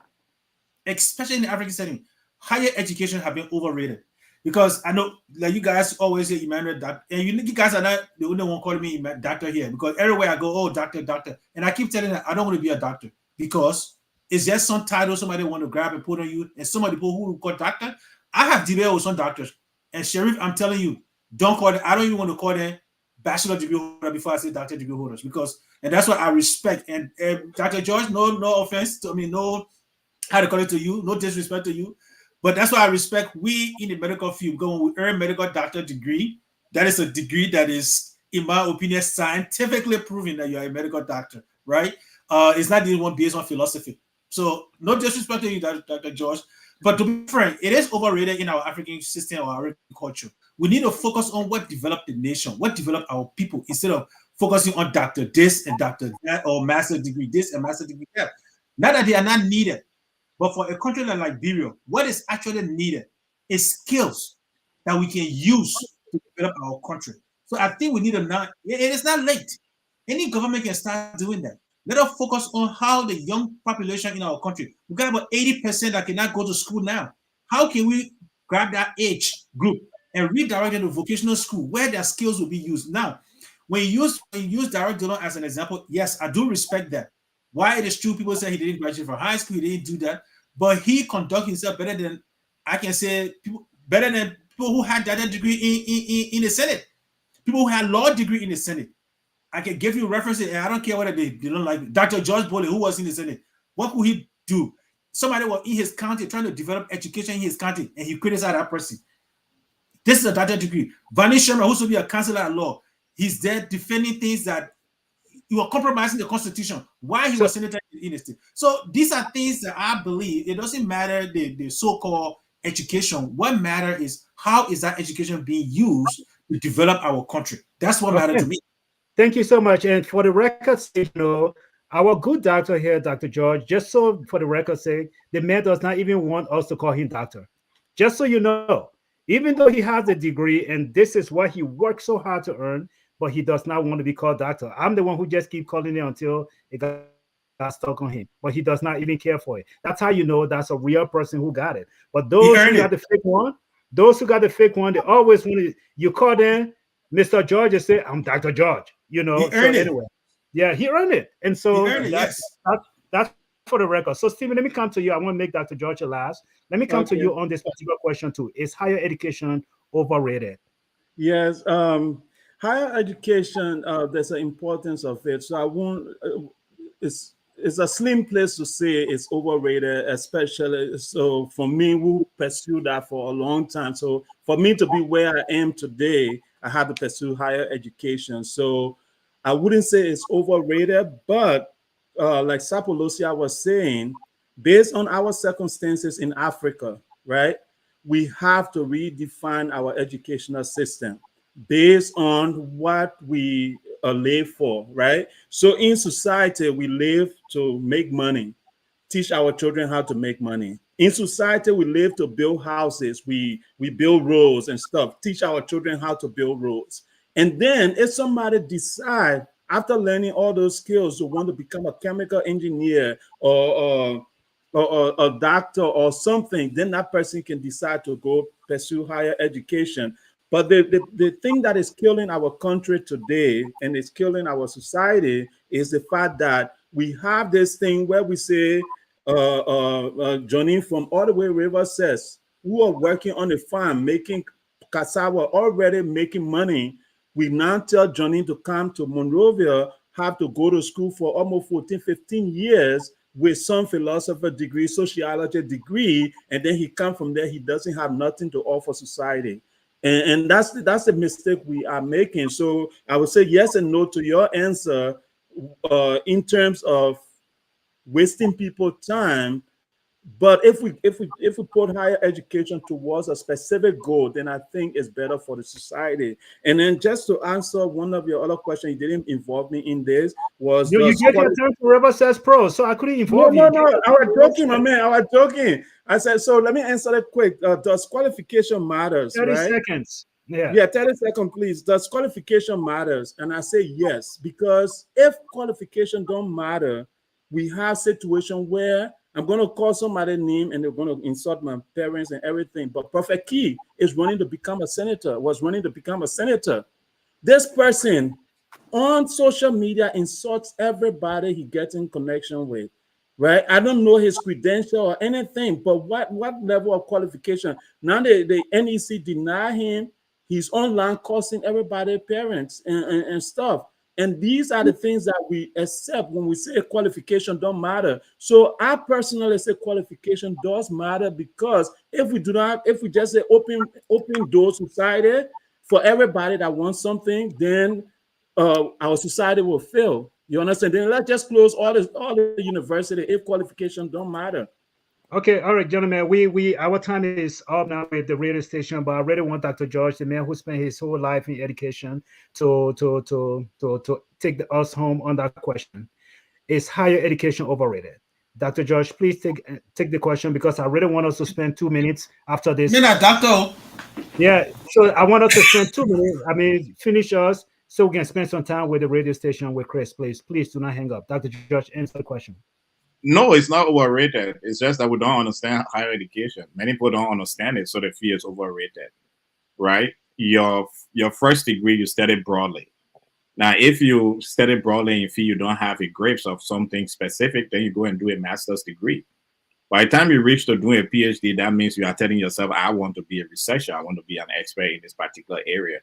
higher education have been overrated. Because I know, like you guys always say, Emmanuel, that, and you guys are not the only one calling me doctor here, because everywhere I go, oh, doctor, and I keep telling them I don't want to be a doctor, because it's just some title somebody want to grab and put on you, and some of the people who call doctor. I have debated with some doctors, and Sheriff, I'm telling you, don't call them. I don't even want to call them bachelor degree holder before I say doctor degree holders, because, and that's what I respect. And Dr. George, no offense to me, no how to call it to you, no disrespect to you. But that's why I respect we in the medical field, going with earn medical doctor degree. That is a degree that is, in my opinion, scientifically proven that you're a medical doctor, right? It's not the one based on philosophy. So no disrespect to you, Dr. George. But to be frank, it is overrated in our African system or our African culture. We need to focus on what developed the nation, what developed our people, instead of focusing on doctor this and doctor that, or master degree this and master degree that. Not that they are not needed. But for a country like Liberia, what is actually needed is skills that we can use to develop our country. So I think we need it is not late. Any government can start doing that. Let us focus on how the young population in our country, we've got about 80% that cannot go to school now. How can we grab that age group and redirect them to vocational school where their skills will be used. Now, when you use Derek Dillon as an example, yes, I do respect that. Why it is true, people say he didn't graduate from high school, he didn't do that, but he conducted himself better than, I can say, better than people who had that degree in the Senate, people who had law degree in the Senate. I can give you references, and I don't care whether they don't like Dr. George Bowley, who was in the Senate. What could he do? Somebody was in his county trying to develop education in his county, and he criticized that person. This is a doctorate degree. Vanish Sherman, who used to be a counselor at law, he's there defending things that you are compromising the Constitution. Why he was senator in the state. So these are things that I believe it doesn't matter the so-called education. What matters is how is that education being used to develop our country. That's what matters to me. Thank you so much. And for the record's sake, our good doctor here, Dr. George, just so for the record's sake, the man does not even want us to call him doctor. Just so you know, even though he has a degree and this is what he worked so hard to earn, but he does not want to be called doctor. I'm the one who just keep calling it until it got stuck on him, but he does not even care for it. That's how you know that's a real person who got it. But those who got the fake one, they always want to, you call them Mr. George and say, I'm Dr. George, So anyway, yeah, he earned it. And so that's for the record. So Stephen, let me come to you. I want to make Dr. George last. Let me come to you on this particular question too. Is higher education overrated? Yes. Higher education, there's an importance of it. So I won't, it's a slim place to say it's overrated, especially so for me who pursued that for a long time. So for me to be where I am today, I had to pursue higher education. So I wouldn't say it's overrated, but like Sapolosia was saying, based on our circumstances in Africa, right, we have to redefine our educational system based on what we live for, right? So in society, we live to make money, teach our children how to make money. In society, we live to build houses, we build roads and stuff, teach our children how to build roads. And then if somebody decide after learning all those skills to want to become a chemical engineer or a doctor or something, then that person can decide to go pursue higher education. But the thing that is killing our country today and is killing our society is the fact that we have this thing where we say, Johnny from all the way River says, who are working on a farm, making cassava, already making money. We now tell Johnny to come to Monrovia, have to go to school for almost 14, 15 years with some philosophy degree, sociology degree, and then he come from there, he doesn't have nothing to offer society. And that's the mistake we are making. So I would say yes and no to your answer in terms of wasting people's time. But if we put higher education towards a specific goal, then I think it's better for the society. And then just to answer one of your other questions, you didn't involve me in this, was you gave your turn to River Says Pro, so I couldn't involve you. No, I was joking, my man. I was joking. I said, so let me answer it quick. Does qualification matters? 30 right? seconds. Yeah, 30 seconds, please. Does qualification matters? And I say yes, because if qualification don't matter, we have situation where I'm going to call somebody's name and they're going to insult my parents and everything. But Prophet Key is running to become a senator, was running to become a senator. This person on social media insults everybody he gets in connection with, right? I don't know his credential or anything, but what level of qualification? Now the NEC deny him. He's online cursing everybody, parents and stuff. And these are the things that we accept when we say qualification don't matter. So I personally say qualification does matter, because if we just say open door society for everybody that wants something, then our society will fail. You understand? Then let's just close all the university if qualification don't matter. Okay, all right, gentlemen. We our time is up now with the radio station, but I really want Dr. George, the man who spent his whole life in education, to take us home on that question. Is higher education overrated? Dr. George, please take the question, because I really want us to spend 2 minutes after this. You're not doctor. Yeah, so I want us to spend 2 minutes. Finish us so we can spend some time with the radio station with Chris. Please do not hang up. Dr. George, answer the question. No, it's not overrated. It's just that we don't understand higher education. Many people don't understand it, so they feel it's overrated. right? Your first degree, you study broadly. Now, if you study broadly and you feel you don't have a grasp of something specific, then you go and do a master's degree. By the time you reach to doing a PhD, that means you are telling yourself, I want to be a researcher. I want to be an expert in this particular area.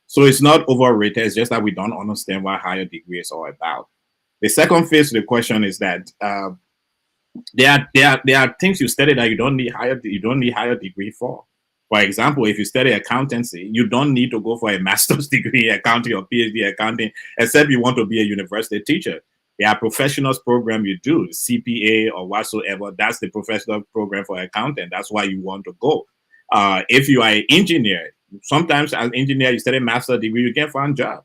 So it's not overrated. It's just that we don't understand what higher degree is all about. The second phase of the question is that there are things you study that you don't need higher degree for. For example, if you study accountancy, you don't need to go for a master's degree in accounting or PhD accounting, except you want to be a university teacher. There are professionals program you do, CPA or whatsoever. That's the professional program for accountant. That's why you want to go. If you are an engineer, sometimes as an engineer, you study master's degree, you can't find a job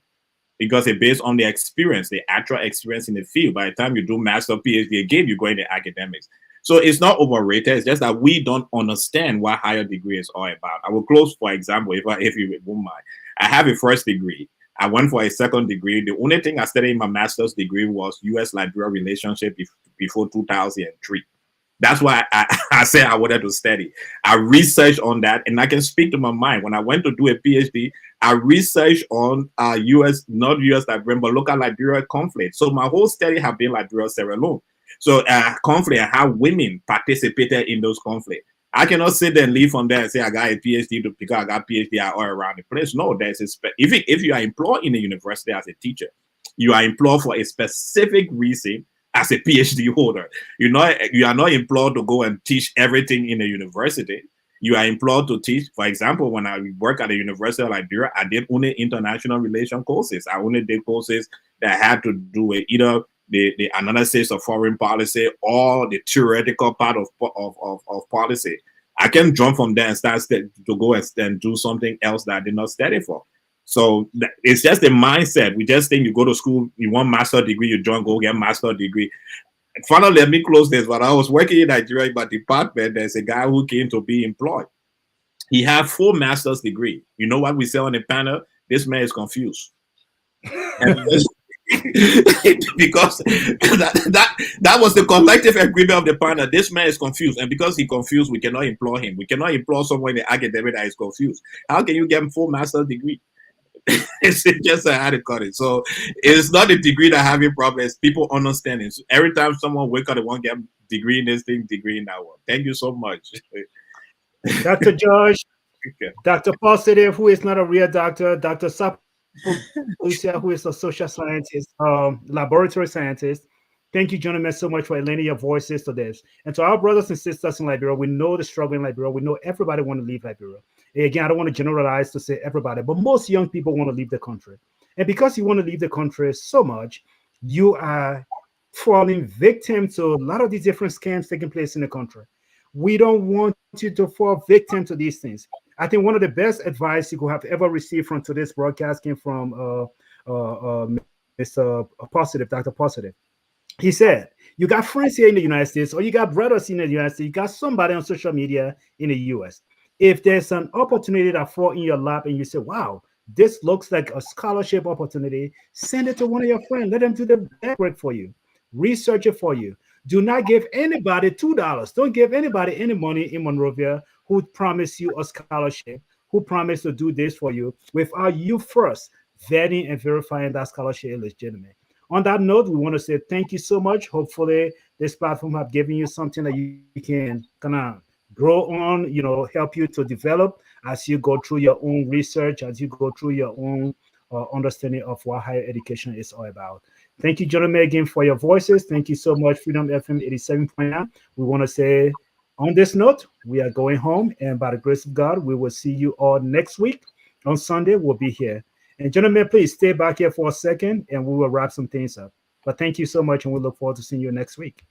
because it's based on the experience, the actual experience in the field. By the time you do master PhD again, you go into academics. So it's not overrated. It's just that we don't understand what higher degree is all about. I will close, for example, if you won't mind. I have a first degree. I went for a second degree. The only thing I studied in my master's degree was U.S.-Liberia relationship before 2003. That's why I said I wanted to study. I researched on that, and I can speak to my mind. When I went to do a PhD, I researched on U.S., not U.S. Liberia, but local Liberia conflict. So my whole study have been Liberia, Sierra Leone. So conflict and how women participated in those conflicts. I cannot sit there and leave from there and say I got a PhD because I got PhD all around the place. No, there's if you are employed in a university as a teacher, you are employed for a specific reason as a PhD holder. You are not employed to go and teach everything in a university. You are employed to teach. For example, when I work at the University of Liberia, I did only international relation courses. I only did courses that had to do with either the analysis of foreign policy or the theoretical part of policy. I can jump from there and start to go and do something else that I did not study for. So it's just the mindset. We just think you go to school, you want master degree, you join, go get master degree. And finally, let me close this. When I was working in Nigeria in my department, there's a guy who came to be employed. He had 4 master's degree. You know what we say on the panel? This man is confused. Because that was the collective agreement of the panel. This man is confused, and because he's confused, we cannot employ him. We cannot employ someone in the academic that is confused. How can you get him 4 master's degree? It's just how to cut it. So it's not a degree that having problems. People understanding. So every time someone wake up, they want to get degree in this thing, degree in that one. Thank you so much, Dr. George, okay. Dr. Positive, who is not a real doctor, Dr. Lucia, who is a social scientist, laboratory scientist. Thank you, gentlemen, so much for lending your voices to this. And to our brothers and sisters in Liberia, we know the struggle in Liberia. We know everybody want to leave Liberia. And again, I don't want to generalize to say everybody, but most young people want to leave the country. And because you want to leave the country so much, you are falling victim to a lot of these different scams taking place in the country. We don't want you to fall victim to these things. I think one of the best advice you could have ever received from today's broadcast came from Mr. Positive, Dr. Positive. He said, you got friends here in the United States, or you got brothers in the United States, you got somebody on social media in the US. If there's an opportunity that falls in your lap and you say, wow, this looks like a scholarship opportunity, send it to one of your friends. Let them do the work for you. Research it for you. Do not give anybody $2. Don't give anybody any money in Monrovia who promise you a scholarship, who promise to do this for you without you first vetting and verifying that scholarship is legitimate. On that note, we want to say thank you so much. Hopefully, this platform have given you something that you can kind of grow on, help you to develop as you go through your own research, as you go through your own understanding of what higher education is all about. Thank you, gentlemen, again, for your voices. Thank you so much, Freedom FM 87.9. We want to say, on this note, we are going home, and by the grace of God, we will see you all next week. On Sunday, we'll be here. And gentlemen, please stay back here for a second, and we will wrap some things up. But thank you so much, and we look forward to seeing you next week.